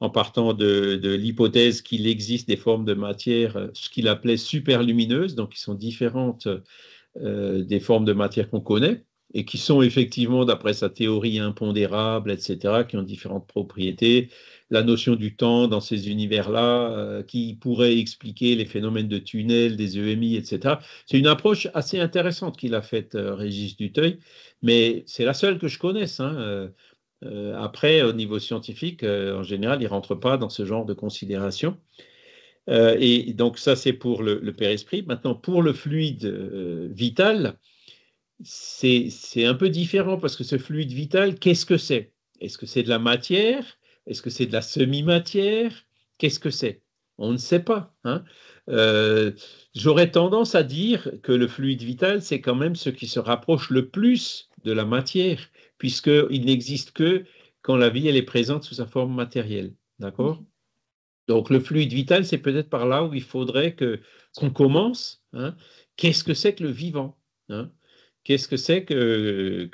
en partant de l'hypothèse qu'il existe des formes de matière, ce qu'il appelait superlumineuses, donc qui sont différentes des formes de matière qu'on connaît, et qui sont effectivement, d'après sa théorie impondérable, etc., qui ont différentes propriétés. La notion du temps dans ces univers-là, qui pourrait expliquer les phénomènes de tunnels, des EMI, etc. C'est une approche assez intéressante qu'il a faite, Régis Duteuil, mais c'est la seule que je connaisse, hein. Après, au niveau scientifique, en général, ils ne rentrent pas dans ce genre de considération. Et donc, ça, c'est pour le père-esprit. Maintenant, pour le fluide vital, c'est un peu différent parce que ce fluide vital, qu'est-ce que c'est? Est-ce que c'est de la matière Est-ce que c'est de la semi-matière? Qu'est-ce que c'est? On ne sait pas, hein. J'aurais tendance à dire que le fluide vital, c'est quand même ce qui se rapproche le plus de la matière, puisqu'il n'existe que quand la vie elle est présente sous sa forme matérielle. D'accord? Donc le fluide vital, c'est peut-être par là où il faudrait qu'on commence, hein. Qu'est-ce que c'est que le vivant, hein? Qu'est-ce que c'est que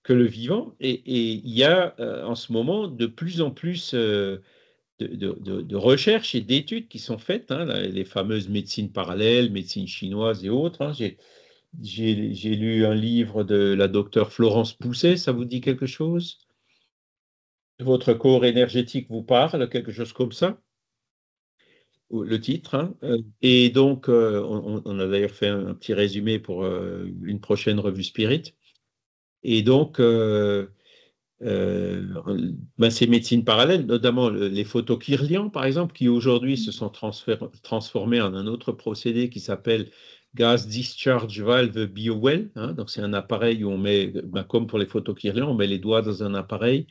le vivant? Et il y a en ce moment de plus en plus de recherches et d'études qui sont faites, hein, les fameuses médecines parallèles, médecine chinoise et autres, hein. J'ai lu un livre de la docteure Florence Pousset, ça vous dit quelque chose? Votre corps énergétique vous parle, quelque chose comme ça? Le titre, hein. Et donc, on a d'ailleurs fait un petit résumé pour une prochaine revue Spirit. Et donc, euh, ces médecines parallèles, notamment les photokirlians, par exemple, qui aujourd'hui se sont transformés en un autre procédé qui s'appelle Gas Discharge Valve BioWell, hein. Donc, c'est un appareil où on met, comme pour les photokirlians, on met les doigts dans un appareil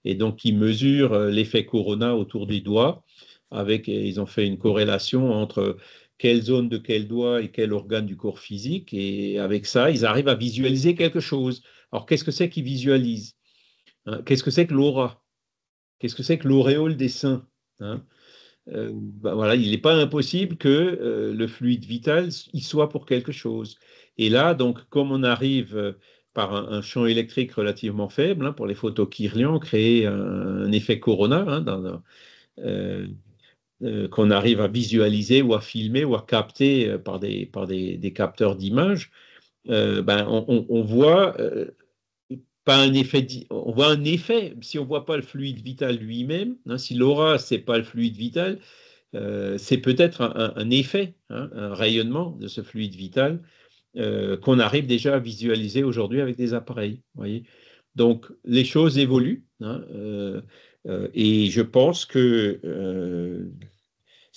et donc qui mesure l'effet corona autour des doigts. Ils ont fait une corrélation entre quelle zone de quel doigt et quel organe du corps physique. Et avec ça, ils arrivent à visualiser quelque chose. Alors, qu'est-ce que c'est qu'ils visualisent? Hein, qu'est-ce que c'est que l'aura? Qu'est-ce que c'est que l'auréole des saints? Hein, voilà, il n'est pas impossible que le fluide vital y soit pour quelque chose. Et là, donc, comme on arrive par un champ électrique relativement faible, hein, pour les photokirlians, créer un effet corona, hein, qu'on arrive à visualiser ou à filmer ou à capter par des capteurs d'images, on voit pas un effet, on voit un effet. Si on voit pas le fluide vital lui-même, hein, si l'aura c'est pas le fluide vital, c'est peut-être un effet, hein, un rayonnement de ce fluide vital qu'on arrive déjà à visualiser aujourd'hui avec des appareils. Voyez. Donc les choses évoluent, hein, et je pense que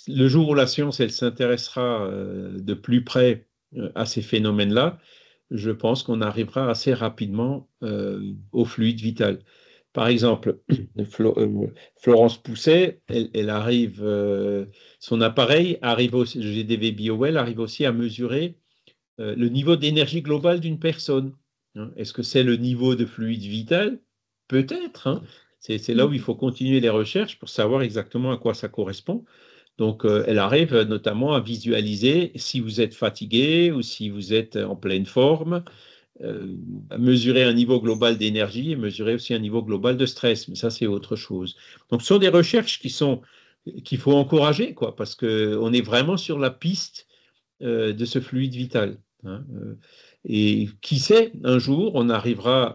le jour où la science elle s'intéressera de plus près à ces phénomènes-là, je pense qu'on arrivera assez rapidement au fluide vital. Par exemple, Florence Pousset, elle arrive, son appareil arrive aussi, le GDV BioWell arrive aussi à mesurer le niveau d'énergie globale d'une personne. Hein. Est-ce que c'est le niveau de fluide vital? Peut-être, hein. C'est là où il faut continuer les recherches pour savoir exactement à quoi ça correspond. Donc, elle arrive notamment à visualiser si vous êtes fatigué ou si vous êtes en pleine forme, mesurer un niveau global d'énergie et mesurer aussi un niveau global de stress. Mais ça, c'est autre chose. Donc, ce sont des recherches qu'il faut encourager, quoi, parce qu'on est vraiment sur la piste de ce fluide vital. Hein. Et qui sait, un jour, on arrivera,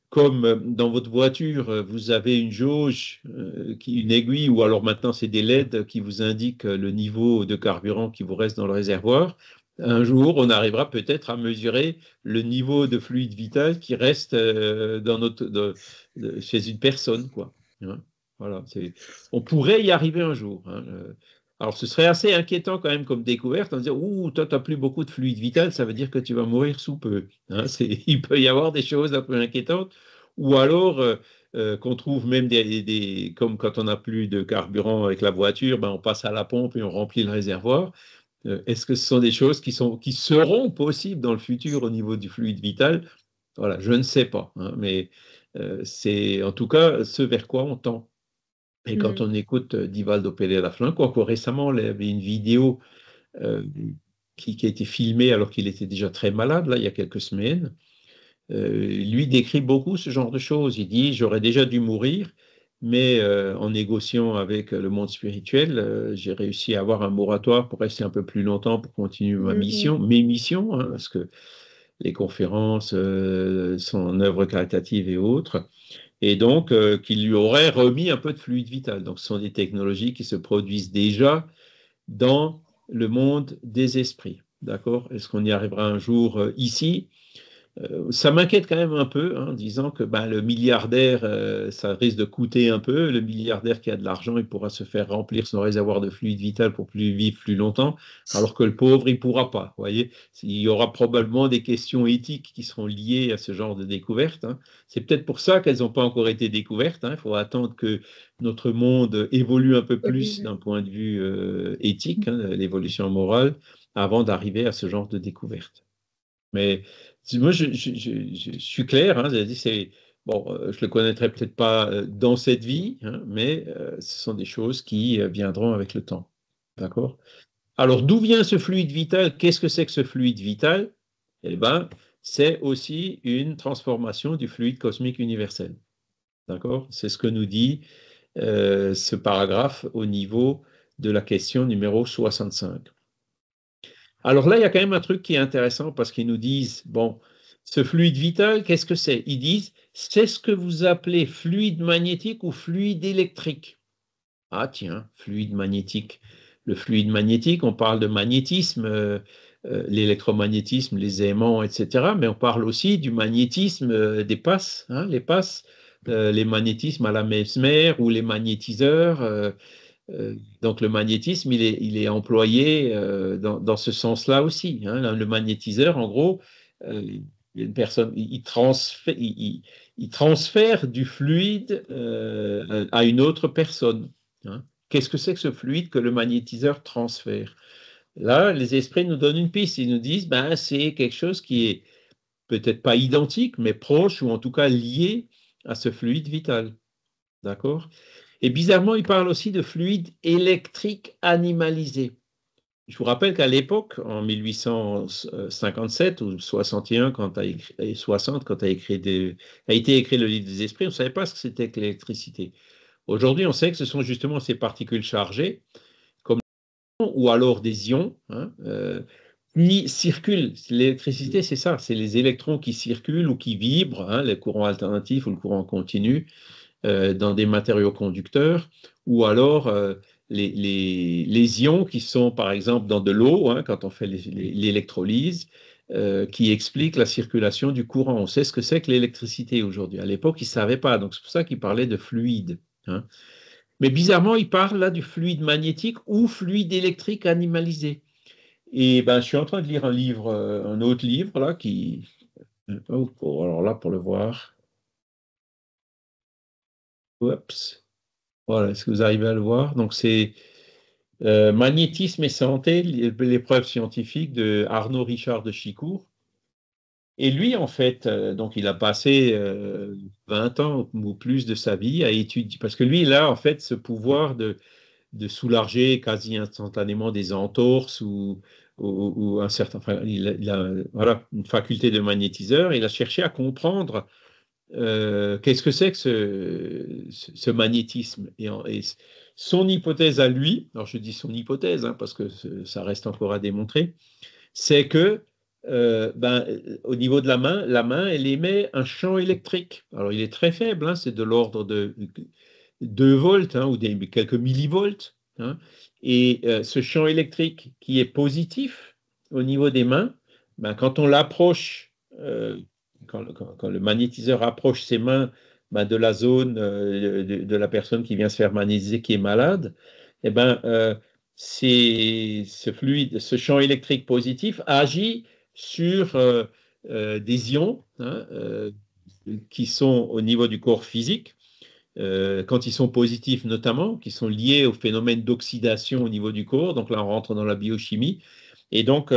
comme dans votre voiture, vous avez une jauge, une aiguille, ou alors maintenant c'est des LED qui vous indiquent le niveau de carburant qui vous reste dans le réservoir. Un jour, on arrivera peut-être à mesurer le niveau de fluide vital qui reste chez une personne, quoi. Hein. Voilà, on pourrait y arriver un jour. Hein. Alors, ce serait assez inquiétant quand même comme découverte en disant, ouh, toi, tu n'as plus beaucoup de fluide vital, ça veut dire que tu vas mourir sous peu. Hein, il peut y avoir des choses un peu inquiétantes. Ou alors, qu'on trouve même comme quand on n'a plus de carburant avec la voiture, on passe à la pompe et on remplit le réservoir. Est-ce que ce sont des choses qui seront possibles dans le futur au niveau du fluide vital? Voilà, je ne sais pas. Hein, mais c'est en tout cas ce vers quoi on tend. Et quand on écoute Divaldo Pereira-Franco, quoique récemment, il y avait une vidéo qui a été filmée alors qu'il était déjà très malade, là, il y a quelques semaines. Lui décrit beaucoup ce genre de choses. Il dit, j'aurais déjà dû mourir, mais en négociant avec le monde spirituel, j'ai réussi à avoir un moratoire pour rester un peu plus longtemps, pour continuer mes missions, hein, parce que les conférences sont en œuvre caritative et autres. Et donc, qu'il lui aurait remis un peu de fluide vital. Donc, ce sont des technologies qui se produisent déjà dans le monde des esprits. D'accord? Est-ce qu'on y arrivera un jour ici? Ça m'inquiète quand même un peu, hein, en disant que ben, le milliardaire, ça risque de coûter un peu. Le milliardaire qui a de l'argent, il pourra se faire remplir son réservoir de fluide vital pour vivre plus longtemps, alors que le pauvre, il ne pourra pas. Vous voyez, il y aura probablement des questions éthiques qui seront liées à ce genre de découverte, hein. C'est peut-être pour ça qu'elles n'ont pas encore été découvertes, hein. Il faut attendre que notre monde évolue un peu plus d'un point de vue éthique, hein, l'évolution morale, avant d'arriver à ce genre de découverte. Mais moi, je suis clair, hein, c'est, bon, je le connaîtrai peut-être pas dans cette vie, hein, mais ce sont des choses qui viendront avec le temps. D'accord? Alors, d'où vient ce fluide vital? Qu'est-ce que c'est que ce fluide vital? Eh bien, c'est aussi une transformation du fluide cosmique universel. D'accord? C'est ce que nous dit ce paragraphe au niveau de la question numéro 65. Alors là, il y a quand même un truc qui est intéressant parce qu'ils nous disent, bon, ce fluide vital, qu'est-ce que c'est? Ils disent, c'est ce que vous appelez fluide magnétique ou fluide électrique. Ah tiens, fluide magnétique. Le fluide magnétique, on parle de magnétisme, l'électromagnétisme, les aimants, etc. Mais on parle aussi du magnétisme des passes, hein, les passes, les magnétismes à la Mesmer ou les magnétiseurs. Donc le magnétisme, il est employé dans ce sens-là aussi, hein. Le magnétiseur, en gros, une personne, il transfère du fluide à une autre personne, hein. Qu'est-ce que c'est que ce fluide que le magnétiseur transfère? Là, les esprits nous donnent une piste. Ils nous disent, ben, c'est quelque chose qui est peut-être pas identique, mais proche ou en tout cas lié à ce fluide vital. D'accord? Et bizarrement, il parle aussi de fluide électrique animalisé. Je vous rappelle qu'à l'époque, en 1857 ou 61, quand a écrit, 60, quand a été écrit le livre des esprits, on ne savait pas ce que c'était que l'électricité. Aujourd'hui, on sait que ce sont justement ces particules chargées, comme ou alors des ions, hein, qui circulent. L'électricité, c'est ça, c'est les électrons qui circulent ou qui vibrent, hein, le courant alternatif ou le courant continu, dans des matériaux conducteurs, ou alors les ions qui sont par exemple dans de l'eau, hein, quand on fait l'électrolyse, qui expliquent la circulation du courant. On sait ce que c'est que l'électricité aujourd'hui. À l'époque, ils ne savaient pas, donc c'est pour ça qu'ils parlaient de fluide, hein. Mais bizarrement, ils parlent là du fluide magnétique ou fluide électrique animalisé. Et ben, je suis en train de lire un livre, un autre livre là, qui... alors là, pour le voir. Oups. Voilà, est-ce que vous arrivez à le voir? Donc, c'est Magnétisme et santé, l'épreuve scientifique de Arnaud Richard de Chicourt. Et lui, en fait, donc il a passé 20 ans ou plus de sa vie à étudier, parce que lui, il a en fait ce pouvoir de soulager quasi instantanément des entorses ou un certain, enfin, il a, voilà, une faculté de magnétiseur. Il a cherché à comprendre qu'est-ce que c'est que ce magnétisme? Et son hypothèse à lui, alors je dis son hypothèse, hein, parce que ça reste encore à démontrer, c'est que ben, au niveau de la main, elle émet un champ électrique. Alors il est très faible, hein, c'est de l'ordre de 2 volts, hein, ou quelques millivolts, hein. Et ce champ électrique qui est positif au niveau des mains, ben, quand on l'approche, quand le magnétiseur approche ses mains ben, de la zone de la personne qui vient se faire magnétiser, qui est malade, eh ben, ce fluide, ce champ électrique positif agit sur des ions, hein, qui sont au niveau du corps physique, quand ils sont positifs notamment, qui sont liés au phénomène d'oxydation au niveau du corps. Donc là, on rentre dans la biochimie. Et donc,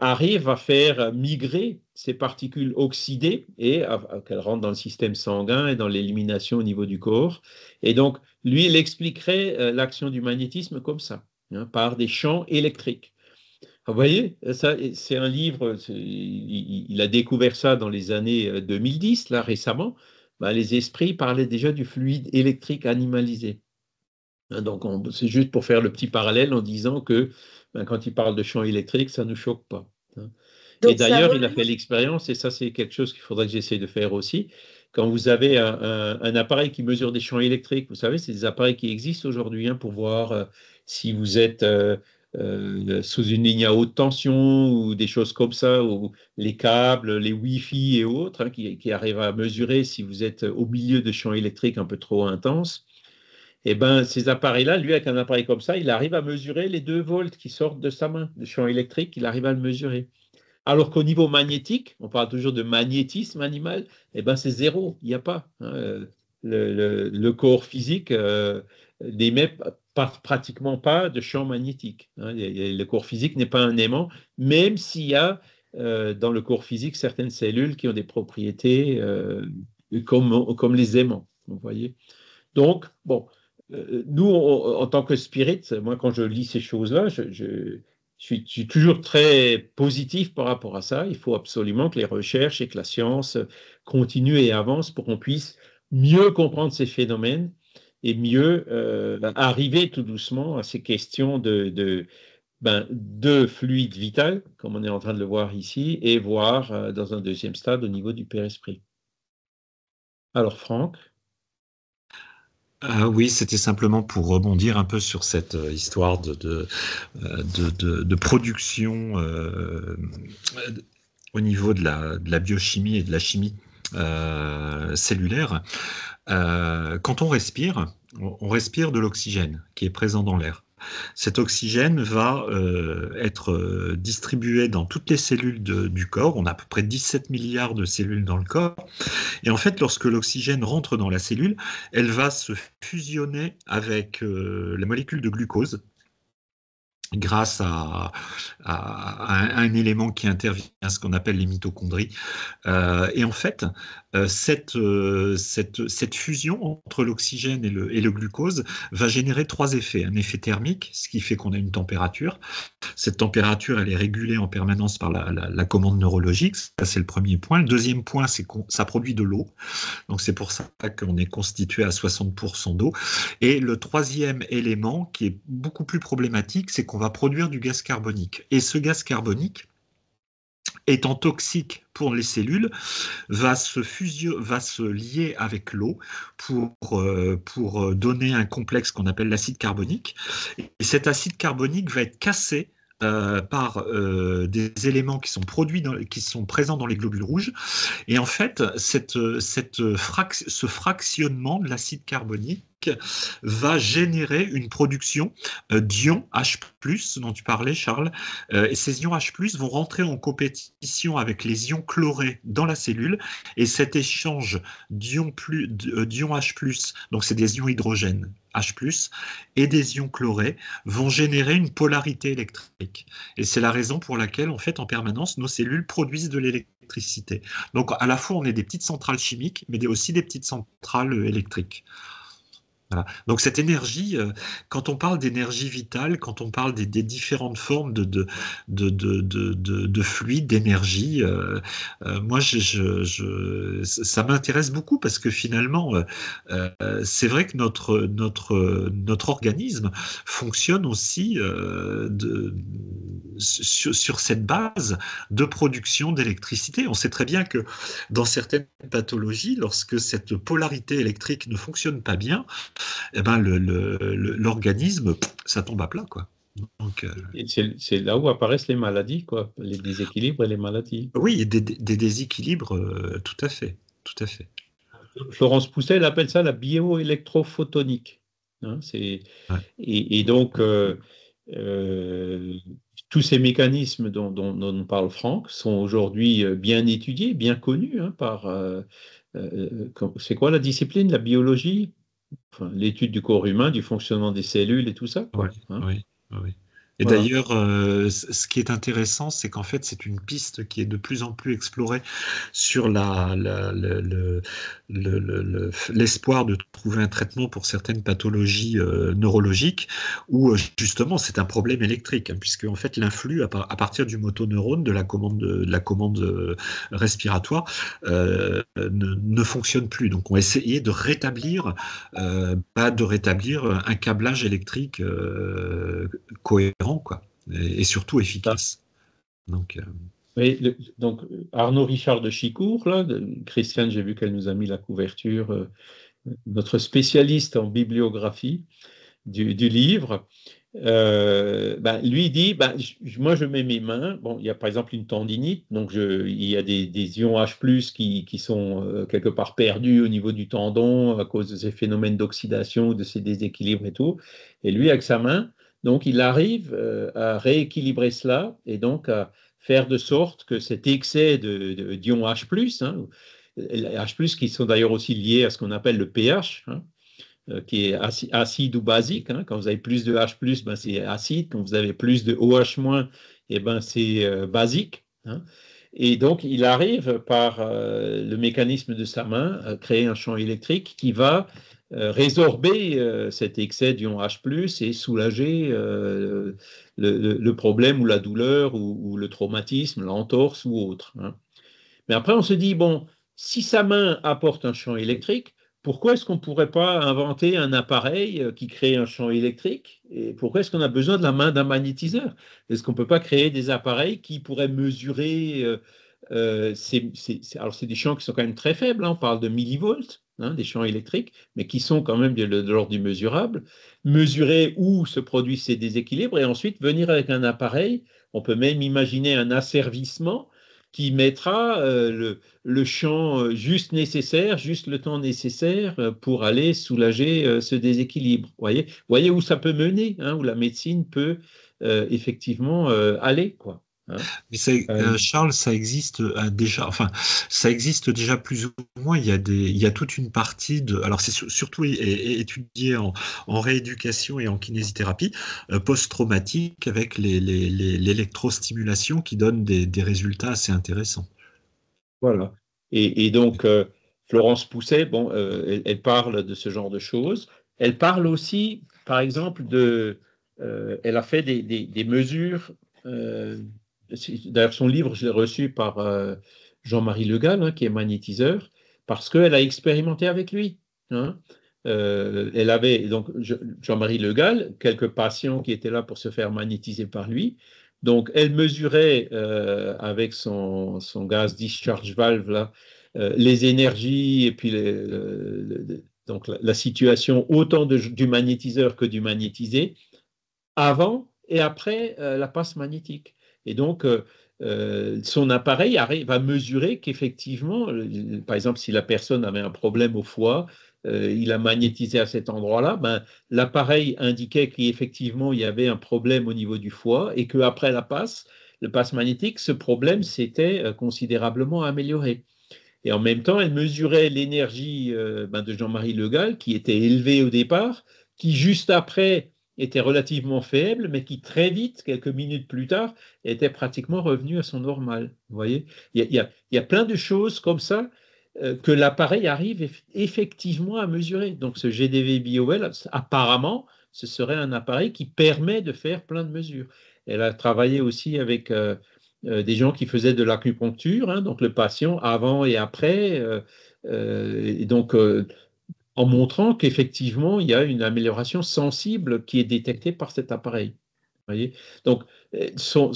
arrive à faire migrer ces particules oxydées et qu'elles rentrent dans le système sanguin et dans l'élimination au niveau du corps. Et donc, lui, il expliquerait l'action du magnétisme comme ça, hein, par des champs électriques. Vous voyez, ça, c'est un livre, il a découvert ça dans les années 2010, là récemment. Ben, les esprits parlaient déjà du fluide électrique animalisé. Donc, c'est juste pour faire le petit parallèle en disant que ben, quand il parle de champ électrique, ça ne nous choque pas, hein. Et d'ailleurs, il a fait l'expérience, et ça, c'est quelque chose qu'il faudrait que j'essaie de faire aussi. Quand vous avez un appareil qui mesure des champs électriques, vous savez, c'est des appareils qui existent aujourd'hui, hein, pour voir si vous êtes sous une ligne à haute tension ou des choses comme ça, ou les câbles, les Wi-Fi et autres, hein, qui arrivent à mesurer si vous êtes au milieu de champs électriques un peu trop intenses. Et ben, ces appareils-là, lui, avec un appareil comme ça, il arrive à mesurer les 2 volts qui sortent de sa main, de champ électrique, il arrive à le mesurer. Alors qu'au niveau magnétique, on parle toujours de magnétisme animal, eh ben c'est zéro, il n'y a pas, hein. Le corps physique n'émet pratiquement pas de champ magnétique, hein. Le corps physique n'est pas un aimant, même s'il y a dans le corps physique certaines cellules qui ont des propriétés comme les aimants, vous voyez. Donc, bon, nous, en tant que spirit, moi, quand je lis ces choses-là, je suis toujours très positif par rapport à ça. Il faut absolument que les recherches et que la science continuent et avancent pour qu'on puisse mieux comprendre ces phénomènes et mieux arriver tout doucement à ces questions de fluide vital, comme on est en train de le voir ici, et voir dans un deuxième stade au niveau du Père-Esprit. Alors, Franck? Oui, c'était simplement pour rebondir un peu sur cette histoire de production au niveau de la biochimie et de la chimie cellulaire. Quand on respire de l'oxygène qui est présent dans l'air. Cet oxygène va être distribué dans toutes les cellules du corps. On a à peu près 17 milliards de cellules dans le corps. Et en fait, lorsque l'oxygène rentre dans la cellule, elle va se fusionner avec la molécule de glucose grâce à un élément qui intervient, ce qu'on appelle les mitochondries. Et en fait, cette fusion entre l'oxygène et le glucose va générer 3 effets. Un effet thermique, ce qui fait qu'on a une température. Cette température, elle est régulée en permanence par la commande neurologique. Ça, c'est le premier point. Le deuxième point, c'est que ça produit de l'eau. Donc, c'est pour ça qu'on est constitué à 60% d'eau. Et le troisième élément, qui est beaucoup plus problématique, c'est qu'on va produire du gaz carbonique. Et ce gaz carbonique, étant toxique pour les cellules, va se lier avec l'eau pour donner un complexe qu'on appelle l'acide carbonique. Et cet acide carbonique va être cassé par des éléments qui sont présents dans les globules rouges. Et en fait, ce fractionnement de l'acide carbonique va générer une production d'ions H+, dont tu parlais, Charles. Et ces ions H+, vont rentrer en compétition avec les ions chlorés dans la cellule. Et cet échange d'ions H+, donc c'est des ions hydrogène H+, et des ions chlorés vont générer une polarité électrique. Et c'est la raison pour laquelle, en fait, en permanence, nos cellules produisent de l'électricité. Donc, à la fois, on est des petites centrales chimiques, mais aussi des petites centrales électriques. Voilà. Donc cette énergie, quand on parle d'énergie vitale, quand on parle des différentes formes de fluide, d'énergie, moi ça m'intéresse beaucoup parce que finalement, c'est vrai que notre organisme fonctionne aussi sur cette base de production d'électricité. On sait très bien que dans certaines pathologies, lorsque cette polarité électrique ne fonctionne pas bien, eh ben l'organisme, ça tombe à plat, quoi. Donc, c'est là où apparaissent les maladies, quoi, les déséquilibres et les maladies. Oui, des déséquilibres, tout à fait, tout à fait. Florence Pousset, elle appelle ça la bioélectrophotonique. Hein, et donc, tous ces mécanismes dont parle Franck sont aujourd'hui bien étudiés, bien connus par... c'est quoi la discipline, la biologie? Enfin, l'étude du corps humain, du fonctionnement des cellules et tout ça, quoi, hein. Oui, oui. Et Voilà. d'ailleurs, ce qui est intéressant, c'est qu'en fait, c'est une piste qui est de plus en plus explorée sur l'espoir de trouver un traitement pour certaines pathologies neurologiques, où justement, c'est un problème électrique, hein, puisque en fait, l'influx à partir du motoneurone, de la commande respiratoire, ne fonctionne plus. Donc, on va essayer de rétablir un câblage électrique cohérent, quoi, et surtout efficace. Donc, donc Arnaud Richard de Chicourt, là, Christiane, j'ai vu qu'elle nous a mis la couverture, notre spécialiste en bibliographie du livre. Lui il dit, moi je mets mes mains, bon, il y a par exemple une tendinite, donc il y a des ions H+, qui sont quelque part perdus au niveau du tendon à cause de ces phénomènes d'oxydation, de ces déséquilibres et tout, et lui avec sa main, donc il arrive à rééquilibrer cela, et donc à faire de sorte que cet excès d'ions H+, hein, H+, qui sont d'ailleurs aussi liés à ce qu'on appelle le pH, hein, qui est acide ou basique, hein. Quand vous avez plus de H+, c'est acide. Quand vous avez plus de OH-, c'est basique, hein. Et donc, il arrive par le mécanisme de sa main à créer un champ électrique qui va résorber cet excès d'ion H+, et soulager le problème ou la douleur ou le traumatisme, l'entorse ou autre, hein. Mais après, on se dit, bon, si sa main apporte un champ électrique, pourquoi est-ce qu'on ne pourrait pas inventer un appareil qui crée un champ électrique? Et pourquoi est-ce qu'on a besoin de la main d'un magnétiseur? Est-ce qu'on ne peut pas créer des appareils qui pourraient mesurer alors, c'est des champs qui sont quand même très faibles, hein, on parle de millivolts, hein, des champs électriques, mais qui sont quand même de l'ordre du mesurable, mesurer où se produisent ces déséquilibres et ensuite venir avec un appareil. On peut même imaginer un asservissement qui mettra le champ juste nécessaire, juste le temps nécessaire pour aller soulager ce déséquilibre. Voyez où ça peut mener, hein, où la médecine peut effectivement aller, quoi, hein. Mais Charles, ça existe déjà, enfin, ça existe déjà plus ou moins. Il y a toute une partie de, alors c'est surtout étudié en rééducation et en kinésithérapie post-traumatique avec l'électrostimulation qui donne des résultats assez intéressants. Voilà. Et donc, Florence Pousset, bon, elle parle de ce genre de choses. Elle parle aussi, par exemple, elle a fait des mesures. D'ailleurs, son livre, je l'ai reçu par Jean-Marie Le Gall, hein, qui est magnétiseur, parce qu'elle a expérimenté avec lui, hein. Elle avait donc Jean-Marie Le Gall, quelques patients qui étaient là pour se faire magnétiser par lui. Donc, elle mesurait avec son gaz discharge valve là, les énergies et puis donc la situation autant du magnétiseur que du magnétisé avant et après la passe magnétique. Et donc, son appareil va mesurer qu'effectivement, par exemple, si la personne avait un problème au foie, il a magnétisé à cet endroit-là, l'appareil indiquait qu'effectivement, il y avait un problème au niveau du foie et qu'après le passe magnétique, ce problème s'était considérablement amélioré. Et en même temps, elle mesurait l'énergie de Jean-Marie Le Gall, qui était élevée au départ, qui juste après était relativement faible, mais qui très vite, quelques minutes plus tard, était pratiquement revenu à son normal. Vous voyez, il y a plein de choses comme ça que l'appareil arrive effectivement à mesurer. Donc ce GDV BioWell, apparemment, ce serait un appareil qui permet de faire plein de mesures. Elle a travaillé aussi avec des gens qui faisaient de l'acupuncture, hein, donc le patient avant et après, et donc en montrant qu'effectivement, il y a une amélioration sensible qui est détectée par cet appareil. Voyez, donc, son,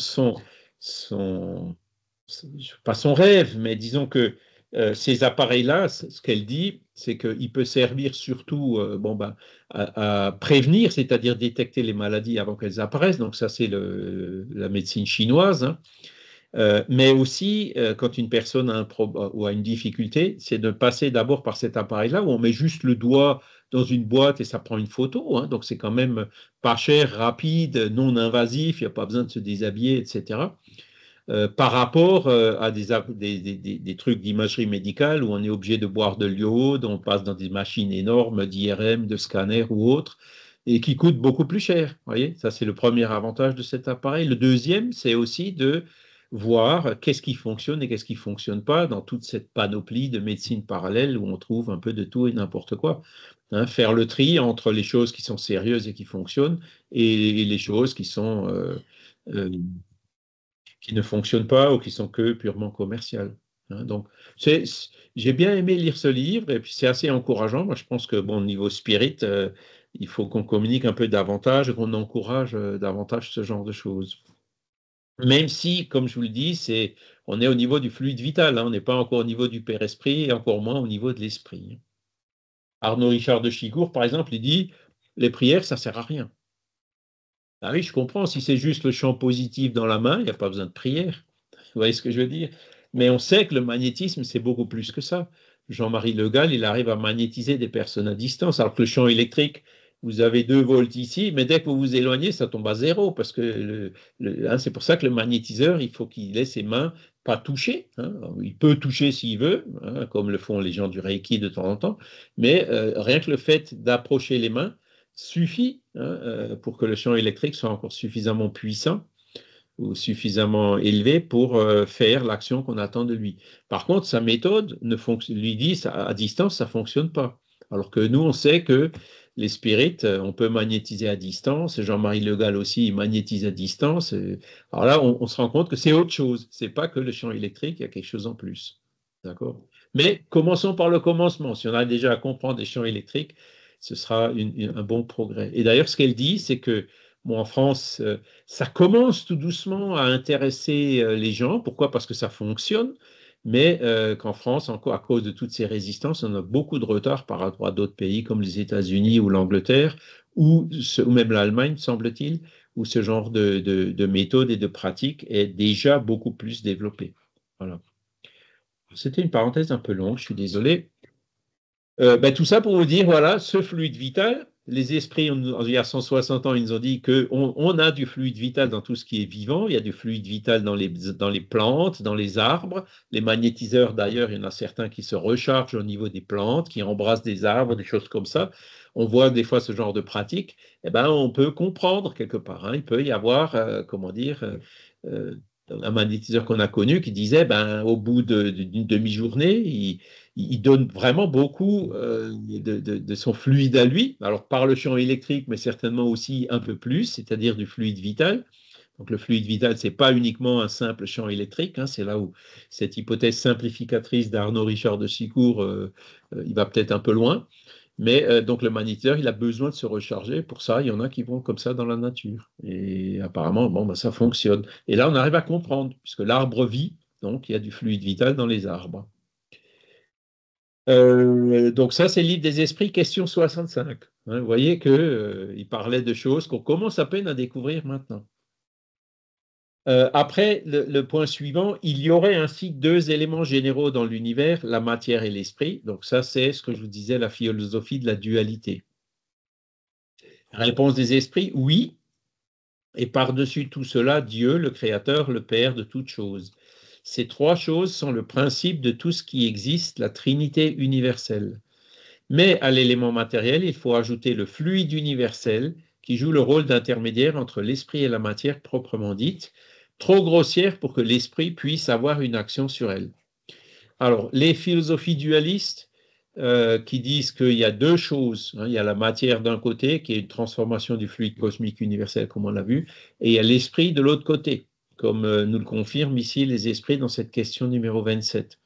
pas son rêve, mais disons que ces appareils-là, ce qu'elle dit, c'est qu'il peut servir surtout à prévenir, c'est-à-dire détecter les maladies avant qu'elles apparaissent. Donc ça, c'est la médecine chinoise, hein. Mais aussi, quand une personne a ou a une difficulté, c'est de passer d'abord par cet appareil-là où on met juste le doigt dans une boîte et ça prend une photo, hein. Donc c'est quand même pas cher, rapide, non invasif, il n'y a pas besoin de se déshabiller, etc. Par rapport à des trucs d'imagerie médicale où on est obligé de boire de l'iode, on passe dans des machines énormes d'IRM, de scanner ou autres, et qui coûtent beaucoup plus cher. Voyez, ça c'est le premier avantage de cet appareil. Le deuxième, c'est aussi de voir qu'est-ce qui fonctionne et qu'est-ce qui ne fonctionne pas dans toute cette panoplie de médecine parallèle où on trouve un peu de tout et n'importe quoi. Hein, faire le tri entre les choses qui sont sérieuses et qui fonctionnent et les choses qui sont euh, qui ne fonctionnent pas ou qui sont que purement commerciales. Hein, donc, j'ai bien aimé lire ce livre et puis c'est assez encourageant. Moi, je pense que bon, au niveau spirit, il faut qu'on communique un peu davantage, qu'on encourage davantage ce genre de choses. Même si, comme je vous le dis, on est au niveau du fluide vital, hein, on n'est pas encore au niveau du Père-Esprit et encore moins au niveau de l'Esprit. Arnaud Richard de Chigour, par exemple, il dit les prières, ça ne sert à rien. Ah oui, je comprends. Si c'est juste le champ positif dans la main, il n'y a pas besoin de prière. Vous voyez ce que je veux dire? Mais on sait que le magnétisme, c'est beaucoup plus que ça. Jean-Marie Le Gall, il arrive à magnétiser des personnes à distance, alors que le champ électrique, vous avez 2 volts ici, mais dès que vous vous éloignez, ça tombe à zéro, parce que c'est pour ça que le magnétiseur, il faut qu'il ait ses mains pas touchées. Il peut toucher s'il veut, comme le font les gens du Reiki de temps en temps, mais rien que le fait d'approcher les mains suffit pour que le champ électrique soit encore suffisamment puissant ou suffisamment élevé pour faire l'action qu'on attend de lui. Par contre, sa méthode lui dit à distance, ça ne fonctionne pas. Alors que nous, on sait que les spirites, on peut magnétiser à distance. Jean-Marie Le Gall aussi, il magnétise à distance. Alors là, on se rend compte que c'est autre chose. Ce n'est pas que le champ électrique, il y a quelque chose en plus. D'accord? Mais commençons par le commencement. Si on a déjà à comprendre les champs électriques, ce sera un bon progrès. Et d'ailleurs, ce qu'elle dit, c'est que bon, en France, ça commence tout doucement à intéresser les gens. Pourquoi? Parce que ça fonctionne. Mais qu'en France, encore à cause de toutes ces résistances, on a beaucoup de retard par rapport à d'autres pays comme les États-Unis ou l'Angleterre ou même l'Allemagne, semble-t-il, où ce genre de méthode et de pratique est déjà beaucoup plus développé. Voilà. C'était une parenthèse un peu longue, je suis désolé. Tout ça pour vous dire, voilà, ce fluide vital, les esprits, il y a 160 ans, ils nous ont dit qu'on a du fluide vital dans tout ce qui est vivant, il y a du fluide vital dans les plantes, dans les arbres, les magnétiseurs d'ailleurs, il y en a certains qui se rechargent au niveau des plantes, qui embrassent des arbres, des choses comme ça. On voit des fois ce genre de pratique, on peut comprendre quelque part, il peut y avoir, un magnétiseur qu'on a connu qui disait, au bout d'une demi-journée, il donne vraiment beaucoup de son fluide à lui, alors par le champ électrique, mais certainement aussi un peu plus, c'est-à-dire du fluide vital. Donc le fluide vital, ce n'est pas uniquement un simple champ électrique, c'est là où cette hypothèse simplificatrice d'Arnaud Richard de Sicourt, il va peut-être un peu loin. Mais donc le magnétiseur, il a besoin de se recharger. Pour ça, il y en a qui vont comme ça dans la nature. Et apparemment, ça fonctionne. Et là, on arrive à comprendre, puisque l'arbre vit, donc il y a du fluide vital dans les arbres. Donc ça, c'est le livre des esprits, question 65. Vous voyez qu'il parlait de choses qu'on commence à peine à découvrir maintenant. Après, le point suivant, il y aurait ainsi 2 éléments généraux dans l'univers, la matière et l'esprit. Donc ça, c'est ce que je vous disais, la philosophie de la dualité. Réponse des esprits, oui. Et par-dessus tout cela, Dieu, le Créateur, le Père de toutes choses. Ces 3 choses sont le principe de tout ce qui existe, la Trinité universelle. Mais à l'élément matériel, il faut ajouter le fluide universel qui joue le rôle d'intermédiaire entre l'esprit et la matière proprement dite, trop grossière pour que l'esprit puisse avoir une action sur elle. Alors, les philosophies dualistes qui disent qu'il y a 2 choses, il y a la matière d'un côté, qui est une transformation du fluide cosmique universel, comme on l'a vu, et il y a l'esprit de l'autre côté, comme nous le confirment ici les esprits dans cette question numéro 27.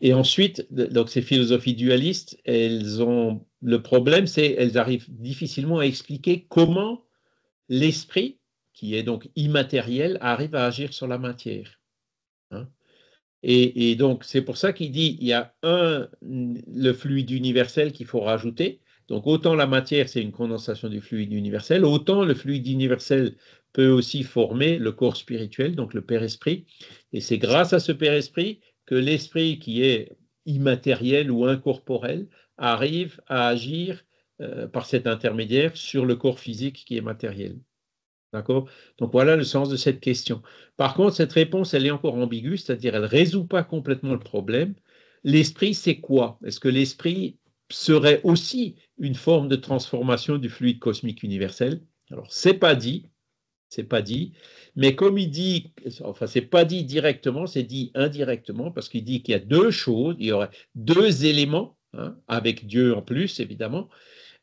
Et ensuite, donc ces philosophies dualistes, le problème, c'est qu'elles arrivent difficilement à expliquer comment l'esprit, qui est donc immatériel, arrive à agir sur la matière. Et donc, c'est pour ça qu'il dit il y a le fluide universel qu'il faut rajouter. Donc, autant la matière, c'est une condensation du fluide universel, autant le fluide universel peut aussi former le corps spirituel, donc le Père-Esprit. Et c'est grâce à ce Père-Esprit que l'esprit qui est immatériel ou incorporel arrive à agir par cet intermédiaire sur le corps physique qui est matériel. D'accord? Donc voilà le sens de cette question. Par contre, cette réponse, elle est encore ambiguë, c'est-à-dire elle ne résout pas complètement le problème. L'esprit, c'est quoi? Est-ce que l'esprit serait aussi une forme de transformation du fluide cosmique universel? Alors, c'est pas dit, mais comme il dit, enfin, c'est pas dit directement, c'est dit indirectement, parce qu'il dit qu'il y a 2 choses, il y aurait 2 éléments, avec Dieu en plus, évidemment,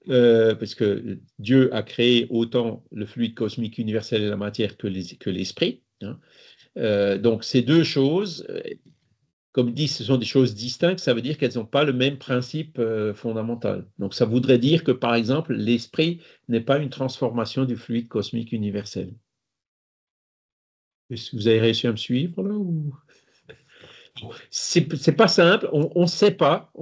parce que Dieu a créé autant le fluide cosmique universel et la matière que l'esprit. Donc ces 2 choses, comme dit, ce sont des choses distinctes, ça veut dire qu'elles n'ont pas le même principe fondamental. Donc ça voudrait dire que, par exemple, l'esprit n'est pas une transformation du fluide cosmique universel. Est-ce que vous avez réussi à me suivre là ou... C'est pas simple, on ne sait pas,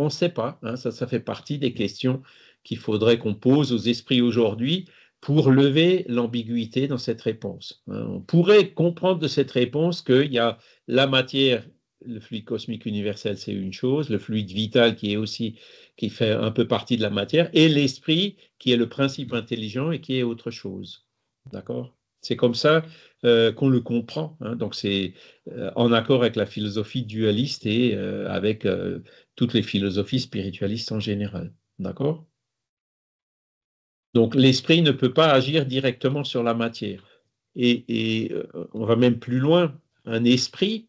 ça fait partie des questions qu'il faudrait qu'on pose aux esprits aujourd'hui pour lever l'ambiguïté dans cette réponse. On pourrait comprendre de cette réponse qu'il y a la matière, le fluide cosmique universel, c'est une chose, le fluide vital qui fait un peu partie de la matière, et l'esprit qui est le principe intelligent et qui est autre chose. D'accord? C'est comme ça qu'on le comprend. Donc c'est en accord avec la philosophie dualiste et avec toutes les philosophies spiritualistes en général. D'accord? Donc l'esprit ne peut pas agir directement sur la matière. Et on va même plus loin. Un esprit,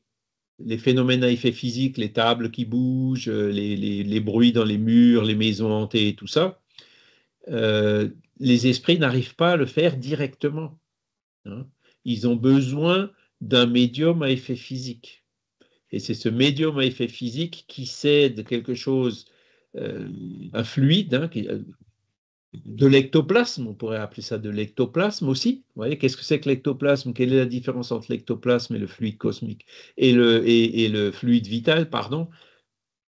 les phénomènes à effet physique, les tables qui bougent, les bruits dans les murs, les maisons hantées et tout ça, les esprits n'arrivent pas à le faire directement. Ils ont besoin d'un médium à effet physique. Et c'est ce médium à effet physique qui cède quelque chose, un fluide, de l'ectoplasme, on pourrait appeler ça de l'ectoplasme aussi. Vous voyez, qu'est-ce que c'est que l'ectoplasme? Quelle est la différence entre l'ectoplasme et le fluide cosmique et le fluide vital, pardon?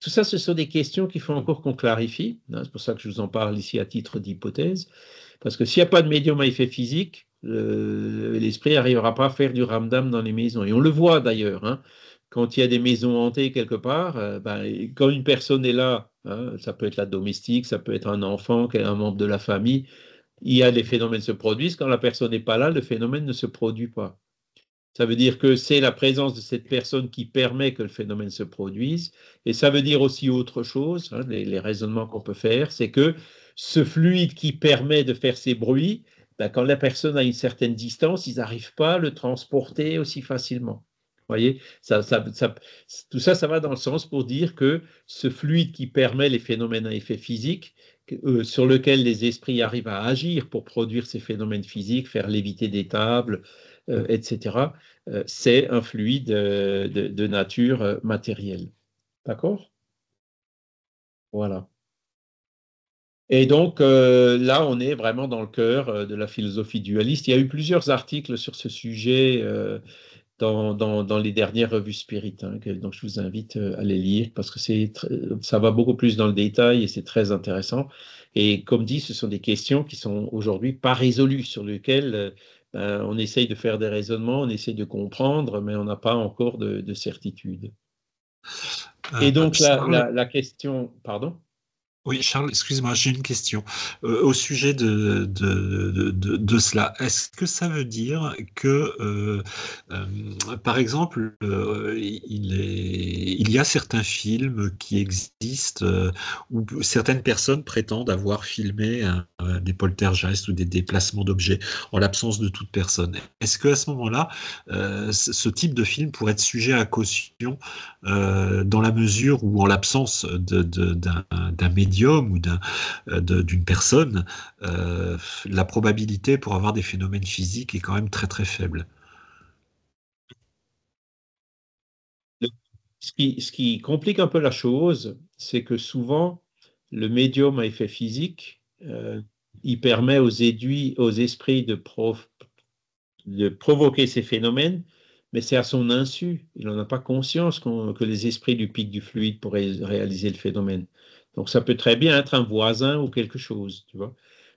Tout ça, ce sont des questions qu'il faut encore qu'on clarifie. C'est pour ça que je vous en parle ici à titre d'hypothèse. Parce que s'il n'y a pas de médium à effet physique, l'esprit n'arrivera pas à faire du ramdam dans les maisons. Et on le voit d'ailleurs. Quand il y a des maisons hantées quelque part, quand une personne est là, ça peut être la domestique, ça peut être un enfant, un membre de la famille, il y a des phénomènes se produisent. Quand la personne n'est pas là, le phénomène ne se produit pas. Ça veut dire que c'est la présence de cette personne qui permet que le phénomène se produise. Et ça veut dire aussi autre chose, les raisonnements qu'on peut faire, c'est que ce fluide qui permet de faire ces bruits, quand la personne a une certaine distance, ils n'arrivent pas à le transporter aussi facilement. Vous voyez, tout ça, ça va dans le sens pour dire que ce fluide qui permet les phénomènes à effet physique, sur lequel les esprits arrivent à agir pour produire ces phénomènes physiques, faire léviter des tables, etc., c'est un fluide de nature matérielle. D'accord? Voilà. Et donc là, on est vraiment dans le cœur de la philosophie dualiste. Il y a eu plusieurs articles sur ce sujet dans les dernières revues Spirit, donc je vous invite à les lire parce que ça va beaucoup plus dans le détail et c'est très intéressant. Et comme dit, ce sont des questions qui sont aujourd'hui pas résolues, sur lesquelles on essaye de faire des raisonnements, on essaye de comprendre, mais on n'a pas encore de certitude. Et donc la question, pardon? Oui, Charles, excuse-moi, j'ai une question au sujet de cela. Est-ce que ça veut dire que, par exemple, il y a certains films qui existent où certaines personnes prétendent avoir filmé des poltergeists ou des déplacements d'objets en l'absence de toute personne? Est-ce qu'à ce moment-là, ce type de film pourrait être sujet à caution dans la mesure où, en l'absence d'un médium ou d'une personne, la probabilité pour avoir des phénomènes physiques est quand même très très faible. Ce qui complique un peu la chose, c'est que souvent, le médium à effet physique, il permet aux esprits de provoquer ces phénomènes, mais c'est à son insu. Il n'en a pas conscience que les esprits du pic du fluide pourraient réaliser le phénomène. Donc ça peut très bien être un voisin ou quelque chose, tu vois.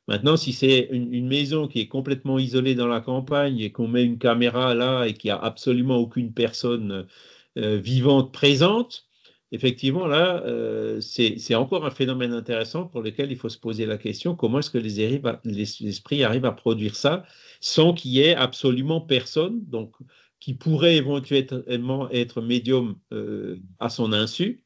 Maintenant, si c'est une maison qui est complètement isolée dans la campagne et qu'on met une caméra là et qu'il n'y a absolument aucune personne vivante présente, effectivement, là, c'est encore un phénomène intéressant pour lequel il faut se poser la question, comment est-ce que les esprits arrivent à produire ça sans qu'il y ait absolument personne, donc qui pourrait éventuellement être médium à son insu,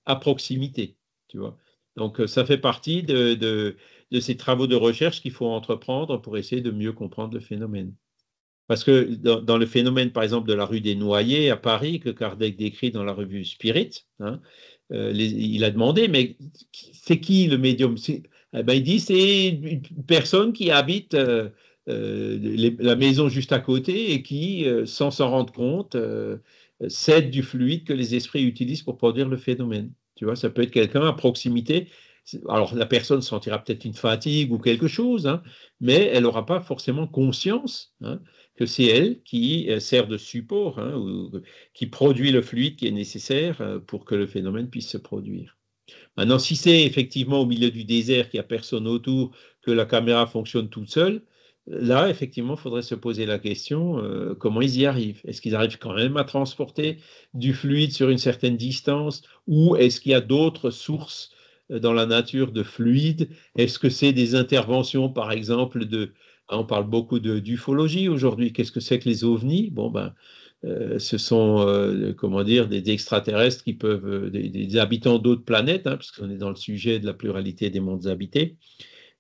à proximité, tu vois. Donc, ça fait partie de ces travaux de recherche qu'il faut entreprendre pour essayer de mieux comprendre le phénomène. Parce que dans le phénomène, par exemple, de la rue des Noyers à Paris, que Kardec décrit dans la revue Spirit, il a demandé, mais c'est qui le médium? Il dit, c'est une personne qui habite la maison juste à côté et qui, sans s'en rendre compte, cède du fluide que les esprits utilisent pour produire le phénomène. Tu vois, ça peut être quelqu'un à proximité. Alors, la personne sentira peut-être une fatigue ou quelque chose, mais elle n'aura pas forcément conscience que c'est elle qui sert de support, ou qui produit le fluide qui est nécessaire pour que le phénomène puisse se produire. Maintenant, si c'est effectivement au milieu du désert, qu'il n'y a personne autour, que la caméra fonctionne toute seule, là, effectivement, il faudrait se poser la question, comment ils y arrivent? Est-ce qu'ils arrivent quand même à transporter du fluide sur une certaine distance ou est-ce qu'il y a d'autres sources dans la nature de fluide? Est-ce que c'est des interventions, par exemple, on parle beaucoup d'ufologie aujourd'hui. Qu'est-ce que c'est que les ovnis? Bon, ben, ce sont, comment dire, des extraterrestres qui peuvent, des habitants d'autres planètes, hein, puisqu'on est dans le sujet de la pluralité des mondes habités,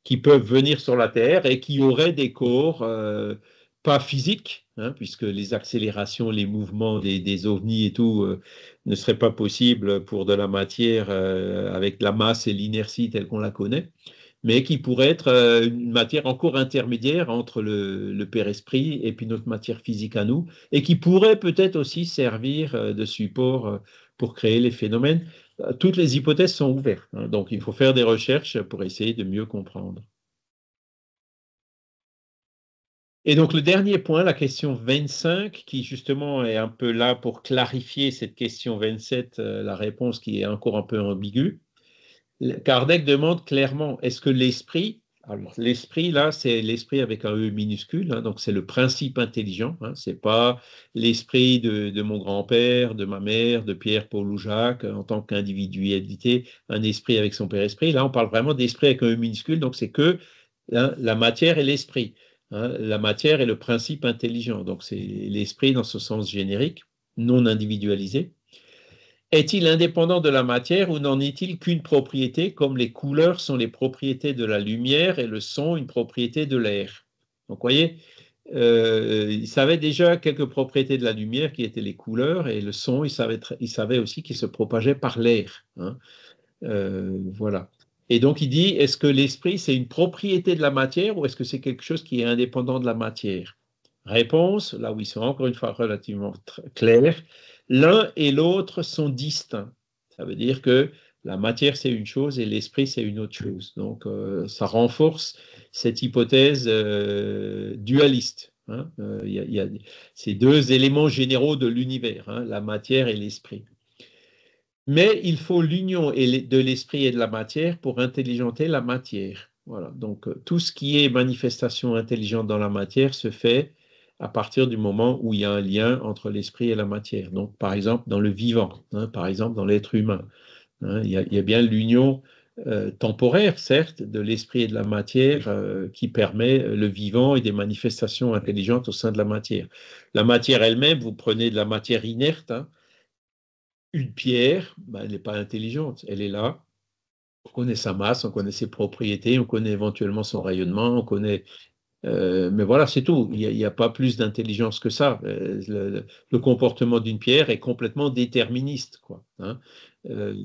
qui peuvent venir sur la Terre et qui auraient des corps pas physiques, hein, puisque les accélérations, les mouvements des ovnis et tout ne seraient pas possibles pour de la matière avec la masse et l'inertie telle qu'on la connaît, mais qui pourrait être une matière encore intermédiaire entre le Père-Esprit et puis notre matière physique à nous, et qui pourrait peut-être aussi servir de support pour créer les phénomènes. Toutes les hypothèses sont ouvertes, hein, donc il faut faire des recherches pour essayer de mieux comprendre. Et donc le dernier point, la question 25, qui justement est un peu là pour clarifier cette question 27, la réponse qui est encore un peu ambiguë. Kardec demande clairement, est-ce que l'esprit, alors l'esprit là, c'est l'esprit avec un E minuscule, hein, donc c'est le principe intelligent, hein, c'est pas l'esprit de mon grand-père, de ma mère, de Pierre, Paul ou Jacques, en tant qu'individualité, un esprit avec son père-esprit. Là, on parle vraiment d'esprit avec un E minuscule, donc c'est que hein, la matière et l'esprit. Hein, la matière est le principe intelligent, donc c'est l'esprit dans ce sens générique, non individualisé. Est-il indépendant de la matière ou n'en est-il qu'une propriété, comme les couleurs sont les propriétés de la lumière et le son une propriété de l'air? Donc, vous voyez, il savait déjà quelques propriétés de la lumière qui étaient les couleurs et le son, il savait aussi qu'il se propageait par l'air. Hein. Voilà. Et donc, il dit, est-ce que l'esprit, c'est une propriété de la matière ou est-ce que c'est quelque chose qui est indépendant de la matière? Réponse, là où ils sont encore une fois relativement clairs, l'un et l'autre sont distincts. Ça veut dire que la matière, c'est une chose et l'esprit, c'est une autre chose. Donc, ça renforce cette hypothèse dualiste. Hein. Y a ces deux éléments généraux de l'univers, hein, la matière et l'esprit. Mais il faut l'union de l'esprit et de la matière pour intelligenter la matière. Voilà. Donc, tout ce qui est manifestation intelligente dans la matière se fait à partir du moment où il y a un lien entre l'esprit et la matière. Donc, par exemple, dans le vivant, hein, par exemple, dans l'être humain, hein, il y a bien l'union temporaire, certes, de l'esprit et de la matière qui permet le vivant et des manifestations intelligentes au sein de la matière. La matière elle-même, vous prenez de la matière inerte, hein, une pierre, ben, elle n'est pas intelligente, elle est là. On connaît sa masse, on connaît ses propriétés, on connaît éventuellement son rayonnement, on connaît. Mais voilà, c'est tout. Il n'y a pas plus d'intelligence que ça. Le comportement d'une pierre est complètement déterministe, quoi. Hein. Euh,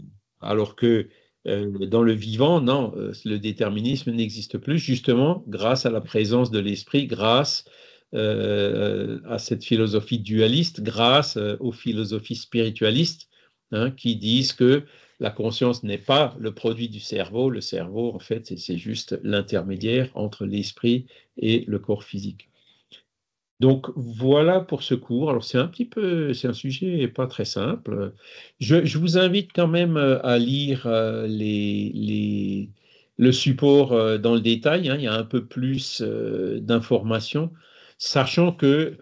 alors que dans le vivant, non, le déterminisme n'existe plus, justement, grâce à la présence de l'esprit, grâce à cette philosophie dualiste, grâce aux philosophies spiritualistes, hein, qui disent que la conscience n'est pas le produit du cerveau. Le cerveau, en fait, c'est juste l'intermédiaire entre l'esprit et le corps physique. Donc voilà pour ce cours. Alors c'est un sujet pas très simple. Je vous invite quand même à lire le support dans le détail, hein. Il y a un peu plus d'informations, sachant que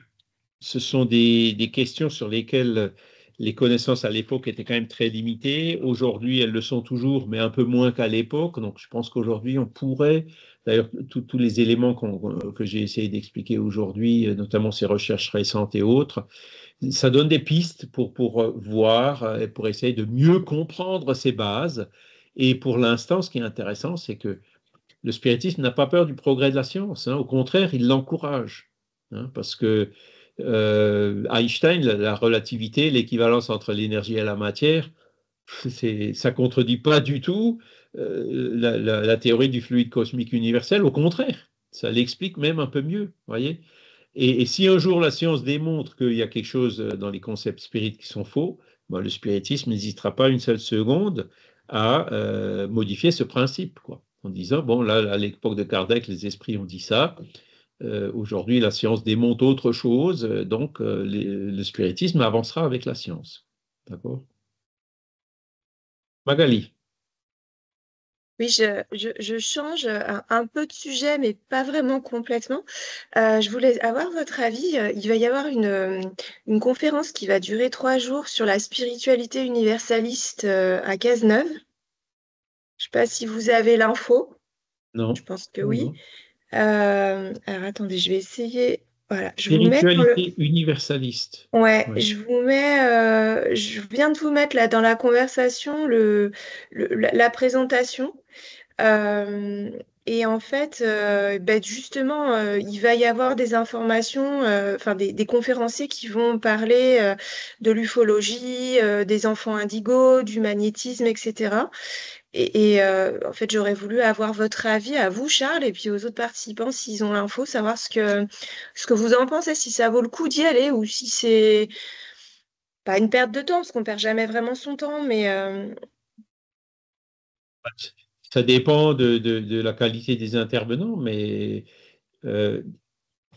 ce sont des questions sur lesquelles les connaissances à l'époque étaient quand même très limitées. Aujourd'hui, elles le sont toujours, mais un peu moins qu'à l'époque. Donc, je pense qu'aujourd'hui, on pourrait, d'ailleurs, tous les éléments que j'ai essayé d'expliquer aujourd'hui, notamment ces recherches récentes et autres, ça donne des pistes pour voir et pour essayer de mieux comprendre ces bases. Et pour l'instant, ce qui est intéressant, c'est que le spiritisme n'a pas peur du progrès de la science. Hein. Au contraire, il l'encourage. Hein, parce que Einstein, la relativité, l'équivalence entre l'énergie et la matière, ça ne contredit pas du tout la théorie du fluide cosmique universel. Au contraire, ça l'explique même un peu mieux. Voyez. Et si un jour la science démontre qu'il y a quelque chose dans les concepts spirites qui sont faux, ben, le spiritisme n'hésitera pas une seule seconde à modifier ce principe, quoi, en disant, bon, là, à l'époque de Kardec, les esprits ont dit ça. Aujourd'hui, la science démontre autre chose, donc le spiritisme avancera avec la science. D'accord? Magali. Oui, je change un peu de sujet, mais pas vraiment complètement. Je voulais avoir votre avis. Il va y avoir une conférence qui va durer 3 jours sur la spiritualité universaliste à Cazeneuve. Je ne sais pas si vous avez l'info. Je Non, pense que non, oui. non. Alors attendez, je vais essayer. Voilà, je vous mets dans le. Spiritualité universaliste. Ouais, Oui. je viens de vous mettre là dans la conversation la présentation. Euh, et en fait, ben justement, il va y avoir des informations, enfin des conférenciers qui vont parler de l'ufologie, des enfants indigos, du magnétisme, etc. En fait, j'aurais voulu avoir votre avis à vous, Charles, et puis aux autres participants, s'ils ont l'info, savoir ce que vous en pensez, si ça vaut le coup d'y aller ou si c'est pas une perte de temps, parce qu'on perd jamais vraiment son temps, mais Ça dépend de la qualité des intervenants, mais euh,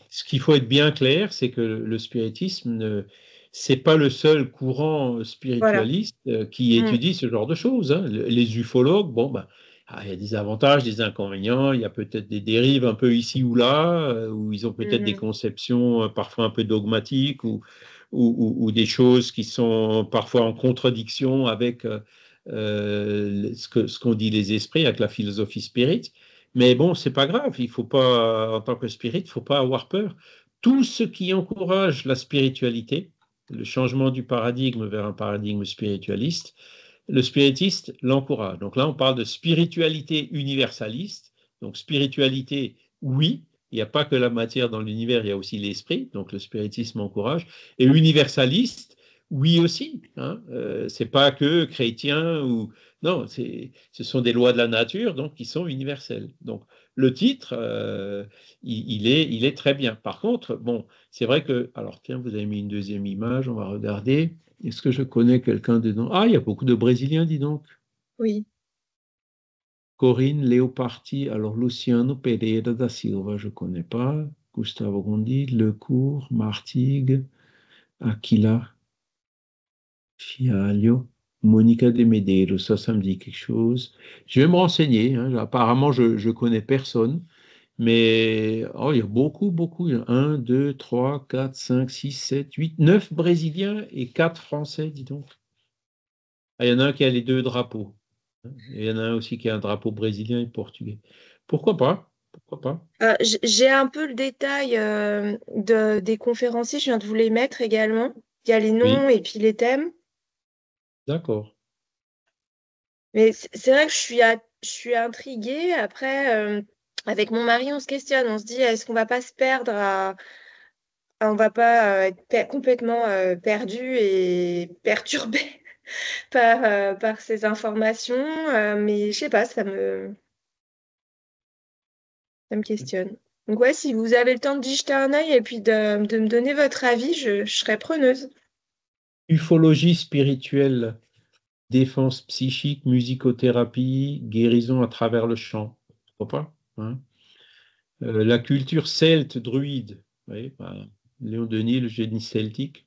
ce qu'il faut être bien clair, c'est que le spiritisme, c'est pas le seul courant voilà. spiritualiste qui Mm, étudie ce genre de choses, hein. Les ufologues, bon, ben, il y a des avantages, des inconvénients, il y a peut-être des dérives un peu ici ou là, où ils ont peut-être des mm, conceptions parfois un peu dogmatiques ou des choses qui sont parfois en contradiction avec ce qu'ont dit les esprits, avec la philosophie spirit. Mais bon, c'est pas grave, il faut pas, en tant que spirit, il faut pas avoir peur. Tout ce qui encourage la spiritualité, le changement du paradigme vers un paradigme spiritualiste, le spiritiste l'encourage. Donc là, on parle de spiritualité universaliste. Donc spiritualité, oui, il n'y a pas que la matière dans l'univers, il y a aussi l'esprit. Donc le spiritisme encourage. Et universaliste, oui aussi. Hein. C'est pas que chrétien ou non, ce sont des lois de la nature donc qui sont universelles. Donc le titre, il est très bien. Par contre, bon, c'est vrai que, alors tiens, vous avez mis une deuxième image, on va regarder. Est-ce que je connais quelqu'un dedans? Ah, il y a beaucoup de Brésiliens, dis donc. oui. Corinne Leopardi, alors Luciano Pereira da Silva, je ne connais pas. Gustavo Gondi, Lecourt, Martigues, Aquila, Fialho, Monica de Medeiros, ça me dit quelque chose. Je vais me renseigner, hein. Apparemment, je ne connais personne, mais oh, il y a beaucoup, beaucoup. Il y a 1, 2, 3, 4, 5, 6, 7, 8, 9 Brésiliens et 4 Français, dis donc. Ah, il y en a un qui a les deux drapeaux. Et il y en a un aussi qui a un drapeau brésilien et portugais. Pourquoi pas? Pourquoi pas? J'ai un peu le détail des conférenciers, je viens de vous les mettre également. Il y a les Oui, noms et puis les thèmes. d'accord. Mais c'est vrai que je suis intriguée. Après, avec mon mari, on se questionne. On se dit, est-ce qu'on va pas se perdre on va pas être complètement perdu et perturbé par ces informations. Mais je sais pas, ça me questionne. Donc ouais, si vous avez le temps d'y jeter un œil et puis de me donner votre avis, je serais preneuse. Ufologie spirituelle, défense psychique, musicothérapie, guérison à travers le chant. Pourquoi pas? Hein. La culture celte, druide, oui, bah, Léon Denis, le génie celtique.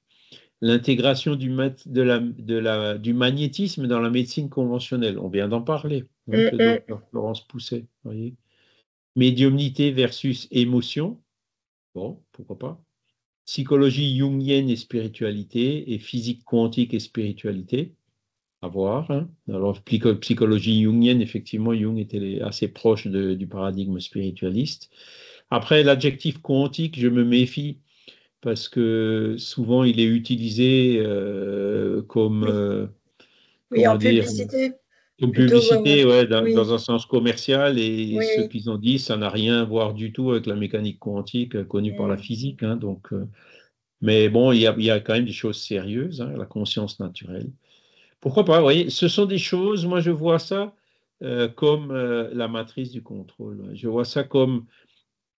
L'intégration du magnétisme dans la médecine conventionnelle. On vient d'en parler, hein, avec Mm, le mm. docteur Florence Pousset. Voyez. Médiumnité versus émotion. Bon, pourquoi pas. Psychologie jungienne et spiritualité, et physique quantique et spiritualité, à voir. Hein. Alors, psychologie jungienne, effectivement, Jung était assez proche du paradigme spiritualiste. Après, l'adjectif quantique, je me méfie parce que souvent il est utilisé comme, Oui, oui, en comment dire, publicité, comme plutôt. publicité, ouais, Oui, dans un sens commercial, et oui, ce oui. qu'ils ont dit, ça n'a rien à voir du tout avec la mécanique quantique connue par la Mm. physique. Hein, donc, mais bon, il y a quand même des choses sérieuses, hein, la conscience naturelle. Pourquoi pas, vous voyez, ce sont des choses, moi je vois ça comme la matrice du contrôle. Ouais. Je vois ça comme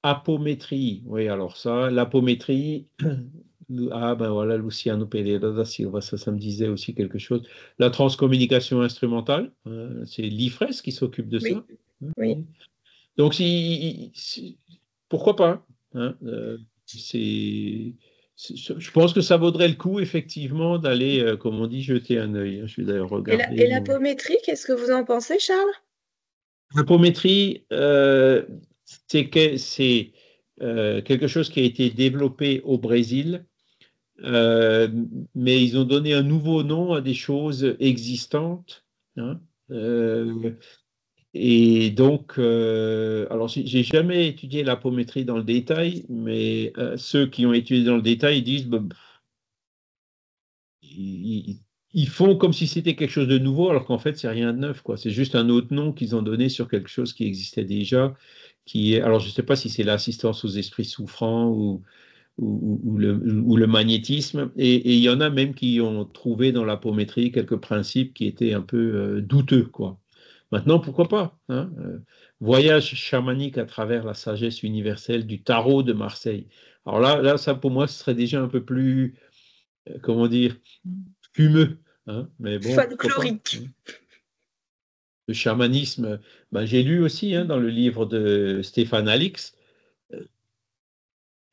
apométrie. Oui, alors ça, l'apométrie, ah ben voilà, Luciano Pereira da Silva, ça me disait aussi quelque chose. La transcommunication instrumentale, c'est l'IFRES qui s'occupe de Oui, ça. Hein, oui. oui. Donc, pourquoi pas? Hein, je pense que ça vaudrait le coup, effectivement, d'aller, comme on dit, jeter un œil. Hein. Je vais d'ailleurs Et regarder. l'apométrie, qu'est-ce que vous en pensez, Charles? L'apométrie, c'est quelque chose qui a été développé au Brésil, euh, mais ils ont donné un nouveau nom à des choses existantes, hein. Euh, et donc, alors j'ai jamais étudié l'apométrie dans le détail, mais ceux qui ont étudié dans le détail ils disent bon, ils, ils font comme si c'était quelque chose de nouveau, alors qu'en fait c'est rien de neuf, quoi. C'est juste un autre nom qu'ils ont donné sur quelque chose qui existait déjà, qui est, alors je ne sais pas si c'est l'assistance aux esprits souffrants ou le magnétisme, et il y en a même qui ont trouvé dans l'apométrie quelques principes qui étaient un peu douteux, quoi. Maintenant, pourquoi pas, hein, voyage chamanique à travers la sagesse universelle du tarot de Marseille. Alors là, ça pour moi, ce serait déjà un peu plus, comment dire, fumeux, hein, mais bon, pourquoi pas, Folklorique. hein. Le chamanisme, ben, j'ai lu aussi, hein, dans le livre de Stéphane Alix,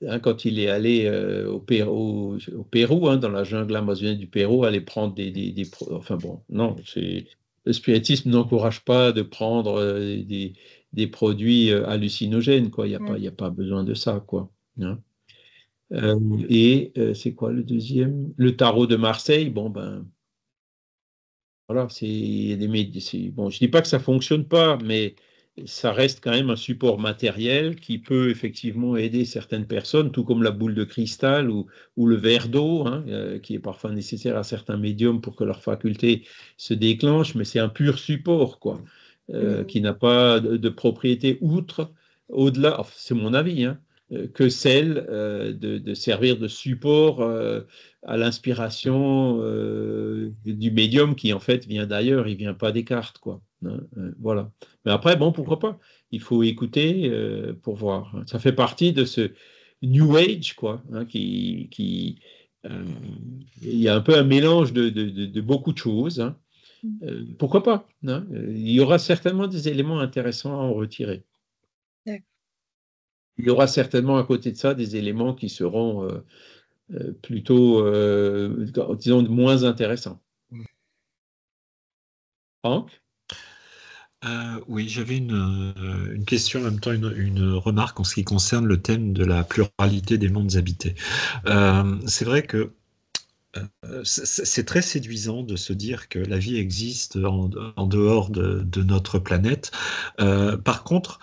hein, quand il est allé au Pérou, hein, dans la jungle amazonienne du Pérou, aller prendre enfin bon, non, le spiritisme n'encourage pas de prendre des produits hallucinogènes, quoi. Il y a pas besoin de ça, quoi, hein. C'est quoi le deuxième? Le tarot de Marseille, bon, ben, voilà, il y a bon, je dis pas que ça fonctionne pas, mais ça reste quand même un support matériel qui peut effectivement aider certaines personnes, tout comme la boule de cristal ou le verre d'eau, hein, qui est parfois nécessaire à certains médiums pour que leur faculté se déclenche, mais c'est un pur support, quoi, qui n'a pas de propriété au-delà, enfin, c'est mon avis, hein, que celle de servir de support à l'inspiration du médium qui en fait vient d'ailleurs, il vient pas des cartes, quoi, hein, voilà. Mais après, bon, pourquoi pas? Il faut écouter pour voir. Ça fait partie de ce New Age, quoi, hein, euh, il y a un peu un mélange de beaucoup de choses, hein. Pourquoi pas, hein? Il y aura certainement des éléments intéressants à en retirer. D'accord. Il y aura certainement à côté de ça des éléments qui seront plutôt, disons, moins intéressants. Franck? Oui, j'avais une question, en même temps une remarque en ce qui concerne le thème de la pluralité des mondes habités. C'est vrai que c'est très séduisant de se dire que la vie existe en dehors de notre planète. Par contre,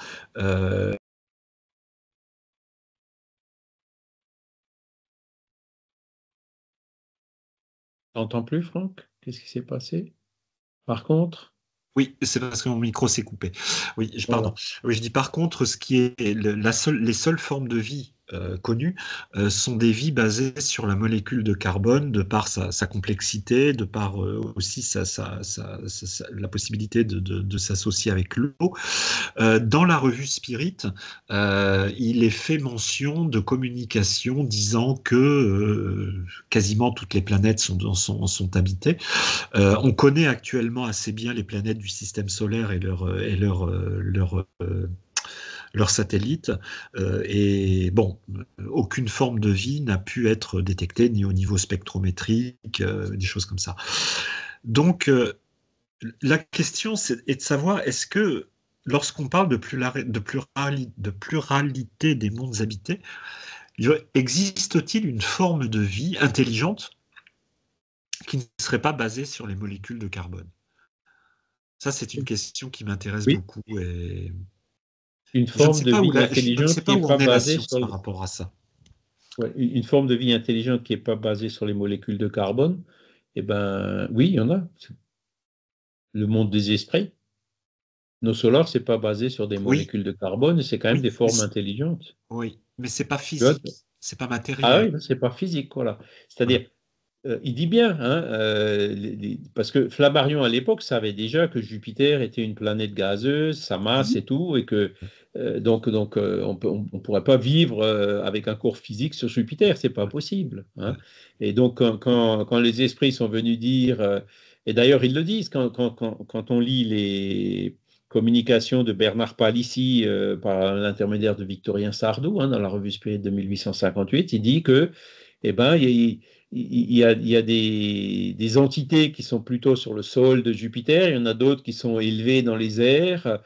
T'entends plus, Franck? Qu'est-ce qui s'est passé? Par contre, oui, c'est parce que mon micro s'est coupé. Oui, pardon. voilà. Oui, je dis par contre, ce qui est les seules formes de vie connues sont des vies basées sur la molécule de carbone, de par sa complexité, de par aussi la possibilité de s'associer avec l'eau. Dans la revue Spirit, il est fait mention de communication disant que quasiment toutes les planètes sont habitées. On connaît actuellement assez bien les planètes du système solaire et leurs satellites. Et bon, aucune forme de vie n'a pu être détectée, ni au niveau spectrométrique, des choses comme ça. Donc, la question est de savoir, est-ce que lorsqu'on parle de pluralité des mondes habités, existe-t-il une forme de vie intelligente qui ne serait pas basée sur les molécules de carbone? Ça, c'est une question qui m'intéresse Oui, beaucoup et une je ne forme sais de pas vie je ne intelligente sais qui pas n'est où pas en est la basée science sur par rapport à ça. ouais, une forme de vie intelligente qui n'est pas basée sur les molécules de carbone. Eh ben, oui, il y en a. Le monde des esprits. Nos solars, c'est pas basé sur des Oui, molécules de carbone, c'est quand même oui, des formes intelligentes. oui, mais c'est pas Tu vois? physique, c'est pas Ah matériel. oui, c'est pas physique, voilà. Voilà. C'est-à-dire, il dit bien, hein, parce que Flammarion à l'époque savait déjà que Jupiter était une planète gazeuse, sa masse et tout, et que on pourrait pas vivre avec un corps physique sur Jupiter, c'est pas Ouais, possible, hein. ouais. Et donc quand les esprits sont venus dire, et d'ailleurs ils le disent quand on lit les communications de Bernard Palissy par l'intermédiaire de Victorien Sardou, hein, dans la revue Spirit de 1858, il dit que eh ben, il y a des entités qui sont plutôt sur le sol de Jupiter, il y en a d'autres qui sont élevées dans les airs,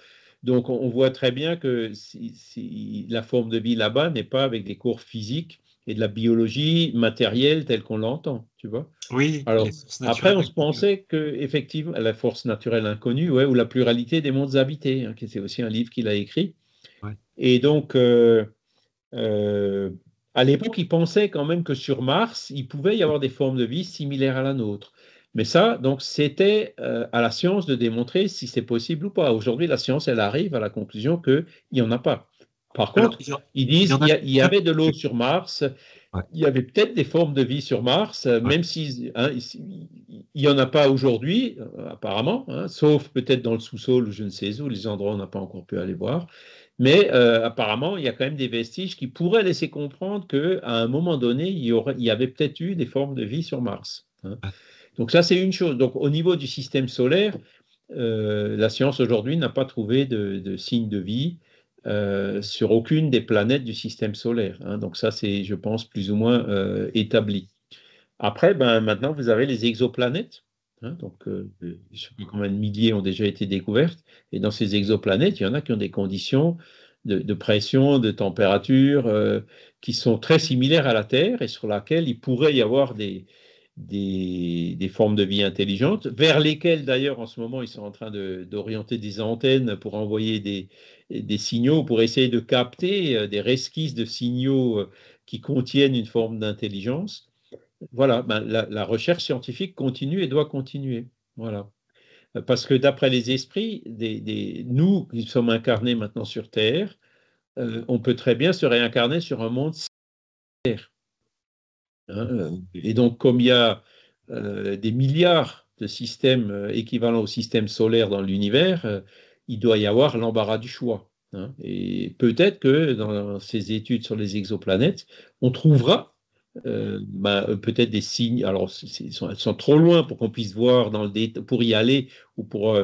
Donc, on voit très bien que si la forme de vie là-bas n'est pas avec des cours physiques et de la biologie matérielle telle qu'on l'entend, tu vois. Oui, Alors, les forces après, naturelles on se inconnues. pensait que effectivement, la force naturelle inconnue, ouais, ou la pluralité des mondes habités, hein, qui c'est aussi un livre qu'il a écrit. Ouais. Et donc, euh, à l'époque, il pensait quand même que sur Mars, il pouvait y avoir des formes de vie similaires à la nôtre. Mais ça, donc, c'était à la science de démontrer si c'est possible ou pas. Aujourd'hui, la science, elle arrive à la conclusion qu'il n'y en a pas. Par Alors, contre, il ils y disent en a il y très avait de l'eau peu. sur Mars, Ouais, il y avait peut-être des formes de vie sur Mars, ouais. même si hein, il n'y en a pas aujourd'hui, apparemment, hein, sauf peut-être dans le sous-sol ou je ne sais où, les endroits où on n'a pas encore pu aller voir. Mais apparemment, il y a quand même des vestiges qui pourraient laisser comprendre qu'à un moment donné, il y avait peut-être eu des formes de vie sur Mars, hein. Ouais. Donc ça, c'est une chose. Donc au niveau du système solaire, la science aujourd'hui n'a pas trouvé de signes de vie sur aucune des planètes du système solaire, hein. Donc ça, c'est, je pense, plus ou moins établi. Après, ben, maintenant, vous avez les exoplanètes, hein. Donc, je ne sais pas combien de milliers ont déjà été découvertes. Et dans ces exoplanètes, il y en a qui ont des conditions de pression, de température qui sont très similaires à la Terre et sur laquelle il pourrait y avoir des formes de vie intelligentes, vers lesquelles d'ailleurs en ce moment ils sont en train d'orienter des antennes pour envoyer des signaux, pour essayer de capter des resquisses de signaux qui contiennent une forme d'intelligence. Voilà, ben, la recherche scientifique continue et doit continuer. Voilà. Parce que d'après les esprits, nous qui sommes incarnés maintenant sur Terre, on peut très bien se réincarner sur un monde similaire, hein. Et donc, comme il y a des milliards de systèmes équivalents au système solaire dans l'univers, il doit y avoir l'embarras du choix, hein. Et peut-être que dans ces études sur les exoplanètes, on trouvera peut-être des signes. Alors, elles sont trop loin pour qu'on puisse voir dans le pour y aller ou pour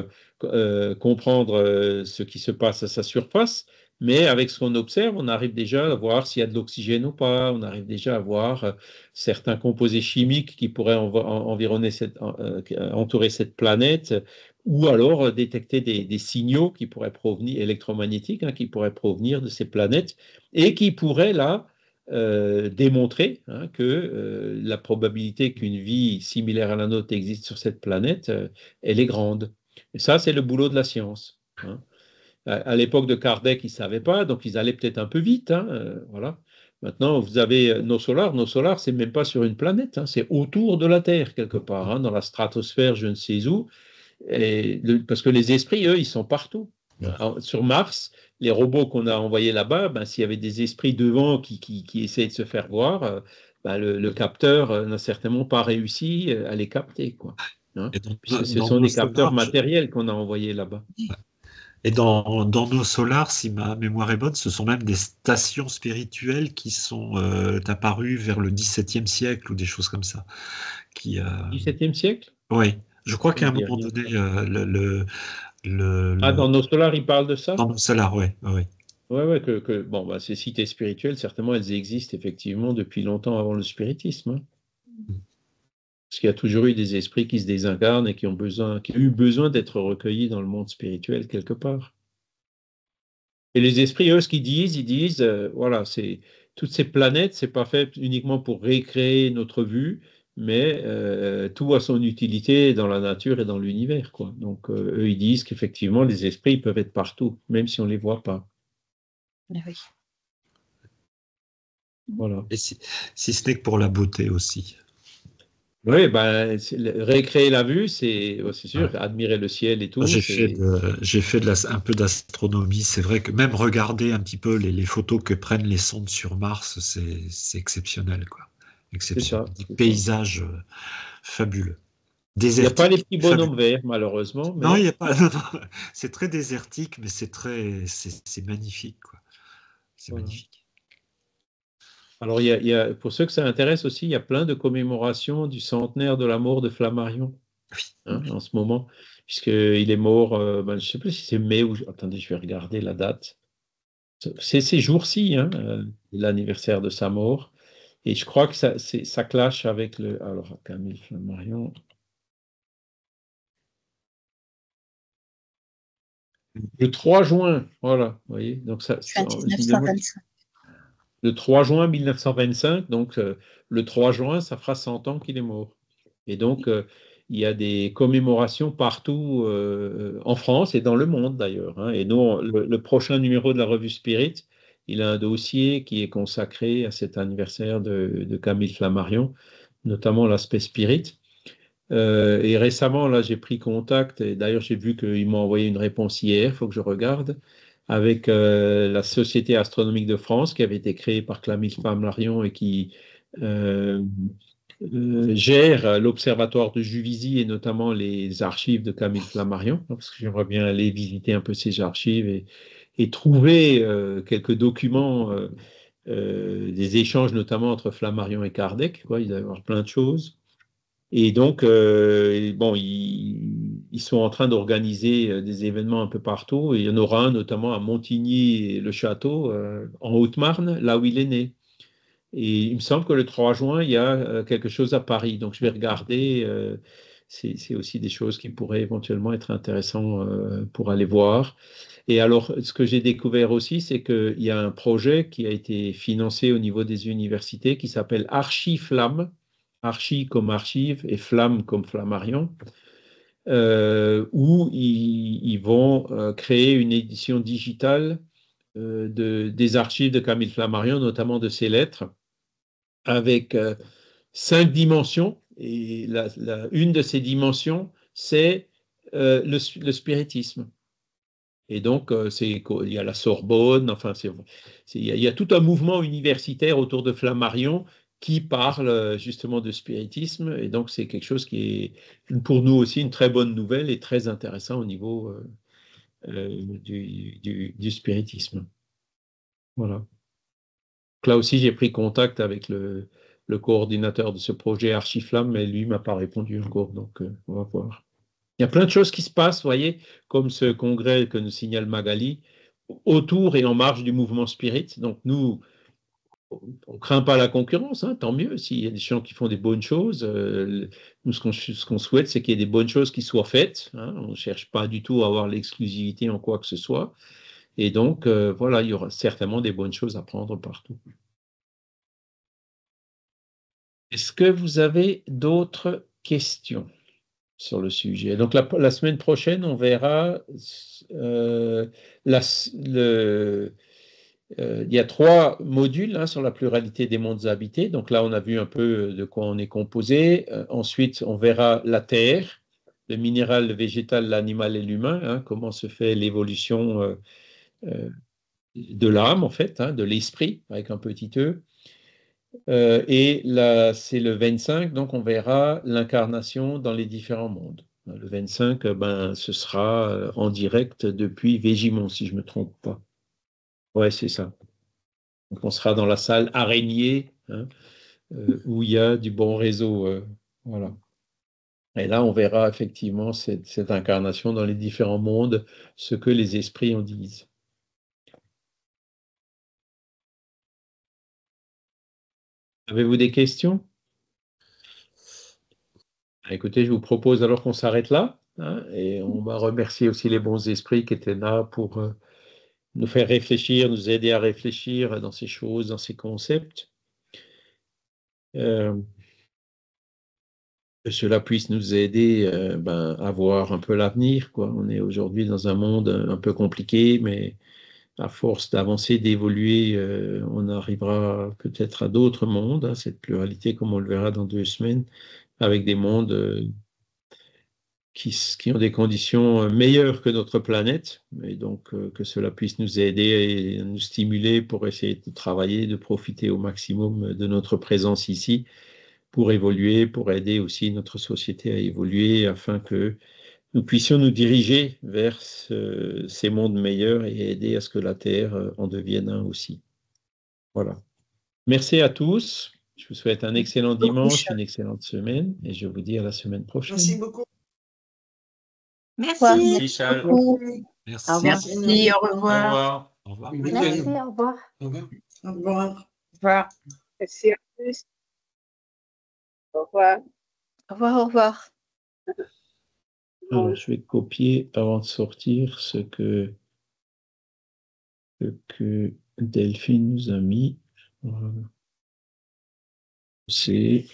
comprendre ce qui se passe à sa surface. Mais avec ce qu'on observe, on arrive déjà à voir s'il y a de l'oxygène ou pas. On arrive déjà à voir certains composés chimiques qui pourraient environner entourer cette planète, ou alors détecter des signaux qui pourraient provenir, électromagnétiques, hein, qui pourraient provenir de ces planètes et qui pourraient là démontrer hein, que la probabilité qu'une vie similaire à la nôtre existe sur cette planète, elle est grande. Et ça, c'est le boulot de la science, hein. À l'époque de Kardec, ils ne savaient pas, donc ils allaient peut-être un peu vite, hein, voilà. Maintenant, vous avez nos solars. Nos solars, c'est même pas sur une planète, hein, c'est autour de la Terre, quelque part, hein, dans la stratosphère, je ne sais où. Parce que les esprits, eux, ils sont partout. Sur Mars, les robots qu'on a envoyés là-bas, ben, s'il y avait des esprits devant qui essayaient de se faire voir, ben, le capteur n'a certainement pas réussi à les capter, quoi, hein, Et puisque ce dans sont nos des capteurs solars, matériels qu'on a envoyés là-bas. dans nos solars, si ma mémoire est bonne, ce sont même des stations spirituelles qui sont apparues vers le XVIIe siècle ou des choses comme ça. Qui, 17e siècle? oui, je crois Ça qu'à me un dit moment rien. donné, Ah, le- dans nos solars, ils parlent de ça? dans nos solars, ouais, ouais. Ouais, ouais, bon, bah, ces cités spirituelles, certainement, elles existent effectivement depuis longtemps avant le spiritisme, hein. Parce qu'il y a toujours eu des esprits qui se désincarnent et qui ont eu besoin d'être recueillis dans le monde spirituel quelque part. Et les esprits, eux, ce qu'ils disent, ils disent, voilà, toutes ces planètes, c'est pas fait uniquement pour récréer notre vue, mais tout a son utilité dans la nature et dans l'univers, quoi. Donc, eux, ils disent qu'effectivement, les esprits peuvent être partout, même si on les voit pas. Ah oui. Voilà. Et si ce n'est que pour la beauté aussi. Oui, ben, récréer la vue, c'est sûr, Ouais. admirer le ciel et tout, c'est. J'ai fait un peu d'astronomie. C'est vrai que même regarder un petit peu les photos que prennent les sondes sur Mars, c'est exceptionnel, quoi. C'est Exceptionnel. ça, Des c'est ça. paysages fabuleux. Il n'y a pas les Désertiques, petits fabuleux. bonhommes verts, malheureusement, Non, il mais y a pas. Non, non. C'est très désertique, mais c'est magnifique, quoi. C'est voilà. magnifique. Alors, pour ceux que ça intéresse aussi, il y a plein de commémorations du centenaire de la mort de Flammarion, hein, en ce moment, puisqu'il est mort, ben, je ne sais plus si c'est mai ou. Attendez, je vais regarder la date. C'est ces jours-ci, hein, l'anniversaire de sa mort. Et je crois que ça clash avec le. Alors, Camille Flammarion. Le 3 juin, voilà, vous voyez. Donc ça, Je suis à 1925. le 3 juin 1925, donc le 3 juin, ça fera 100 ans qu'il est mort. Et donc, il y a des commémorations partout en France et dans le monde d'ailleurs, hein. Et nous, le prochain numéro de la revue Spirit, il a un dossier qui est consacré à cet anniversaire de Camille Flammarion, notamment l'aspect spirit. Et récemment, là, j'ai pris contact, et d'ailleurs, j'ai vu qu'ils m'ont envoyé une réponse hier, il faut que je regarde, avec la Société astronomique de France, qui avait été créée par Camille Flammarion et qui euh, gère l'Observatoire de Juvisy et notamment les archives de Camille Flammarion, parce que j'aimerais bien aller visiter un peu ces archives et trouver quelques documents, des échanges notamment entre Flammarion et Kardec, quoi. Il doit y avoir plein de choses. Et donc, bon, ils sont en train d'organiser des événements un peu partout. Et il y en aura un notamment à Montigny-le-Château, en Haute-Marne, là où il est né. Et il me semble que le 3 juin, il y a quelque chose à Paris. Donc, je vais regarder. C'est aussi des choses qui pourraient éventuellement être intéressantes pour aller voir. Et alors, ce que j'ai découvert aussi, c'est qu'il y a un projet qui a été financé au niveau des universités qui s'appelle Archiflamme. Archi comme archive et Flamme comme Flammarion, où ils vont créer une édition digitale des archives de Camille Flammarion, notamment de ses lettres, avec 5 dimensions. Et une de ces dimensions, c'est le spiritisme. Et donc, il y a la Sorbonne, enfin, il y a tout un mouvement universitaire autour de Flammarion qui parle justement de spiritisme. Et donc, c'est quelque chose qui est pour nous aussi une très bonne nouvelle et très intéressant au niveau du spiritisme. Voilà. Donc là aussi, j'ai pris contact avec le coordinateur de ce projet Archiflamme, mais lui ne m'a pas répondu encore. Donc, on va voir. Il y a plein de choses qui se passent, vous voyez, comme ce congrès que nous signale Magali, autour et en marge du mouvement Spirit. Donc nous, on ne craint pas la concurrence, hein, tant mieux. S'il y a des gens qui font des bonnes choses, nous, ce qu'on souhaite, c'est qu'il y ait des bonnes choses qui soient faites, hein. On ne cherche pas du tout à avoir l'exclusivité en quoi que ce soit. Et donc, voilà, il y aura certainement des bonnes choses à prendre partout. Est-ce que vous avez d'autres questions sur le sujet? Donc la semaine prochaine, on verra il y a 3 modules, hein, sur la pluralité des mondes habités. Donc là, on a vu un peu de quoi on est composé. Ensuite, on verra la Terre, le minéral, le végétal, l'animal et l'humain, hein, comment se fait l'évolution de l'âme, en fait, hein, de l'esprit, avec un petit e. Et là, c'est le 25, donc on verra l'incarnation dans les différents mondes. Le 25, ben, ce sera en direct depuis Végimont, si je ne me trompe pas. Ouais, c'est ça. Donc on sera dans la salle araignée, hein, où il y a du bon réseau. Voilà. Et là, on verra effectivement cette incarnation dans les différents mondes, ce que les esprits en disent. Avez-vous des questions? Écoutez, je vous propose alors qu'on s'arrête là, hein, et on va remercier aussi les bons esprits qui étaient là pour nous faire réfléchir, nous aider à réfléchir dans ces choses, dans ces concepts. Que cela puisse nous aider ben, à voir un peu l'avenir, quoi. On est aujourd'hui dans un monde un peu compliqué, mais à force d'avancer, d'évoluer, on arrivera peut-être à d'autres mondes, hein, cette pluralité, comme on le verra dans 2 semaines, avec des mondes qui ont des conditions meilleures que notre planète, et donc que cela puisse nous aider et nous stimuler pour essayer de travailler, de profiter au maximum de notre présence ici, pour évoluer, pour aider aussi notre société à évoluer, afin que nous puissions nous diriger vers ces mondes meilleurs et aider à ce que la Terre en devienne un aussi. Voilà. Merci à tous. Je vous souhaite un excellent dimanche, une excellente semaine, et je vous dis à la semaine prochaine. Merci beaucoup. Merci. Merci, Charles. Merci. Au revoir. Merci, au revoir. Au revoir. Merci, au revoir. Au revoir. Au revoir. Merci à tous. Au revoir. Au revoir, au revoir. Alors, je vais copier avant de sortir ce que Delphine nous a mis. Voilà. C'est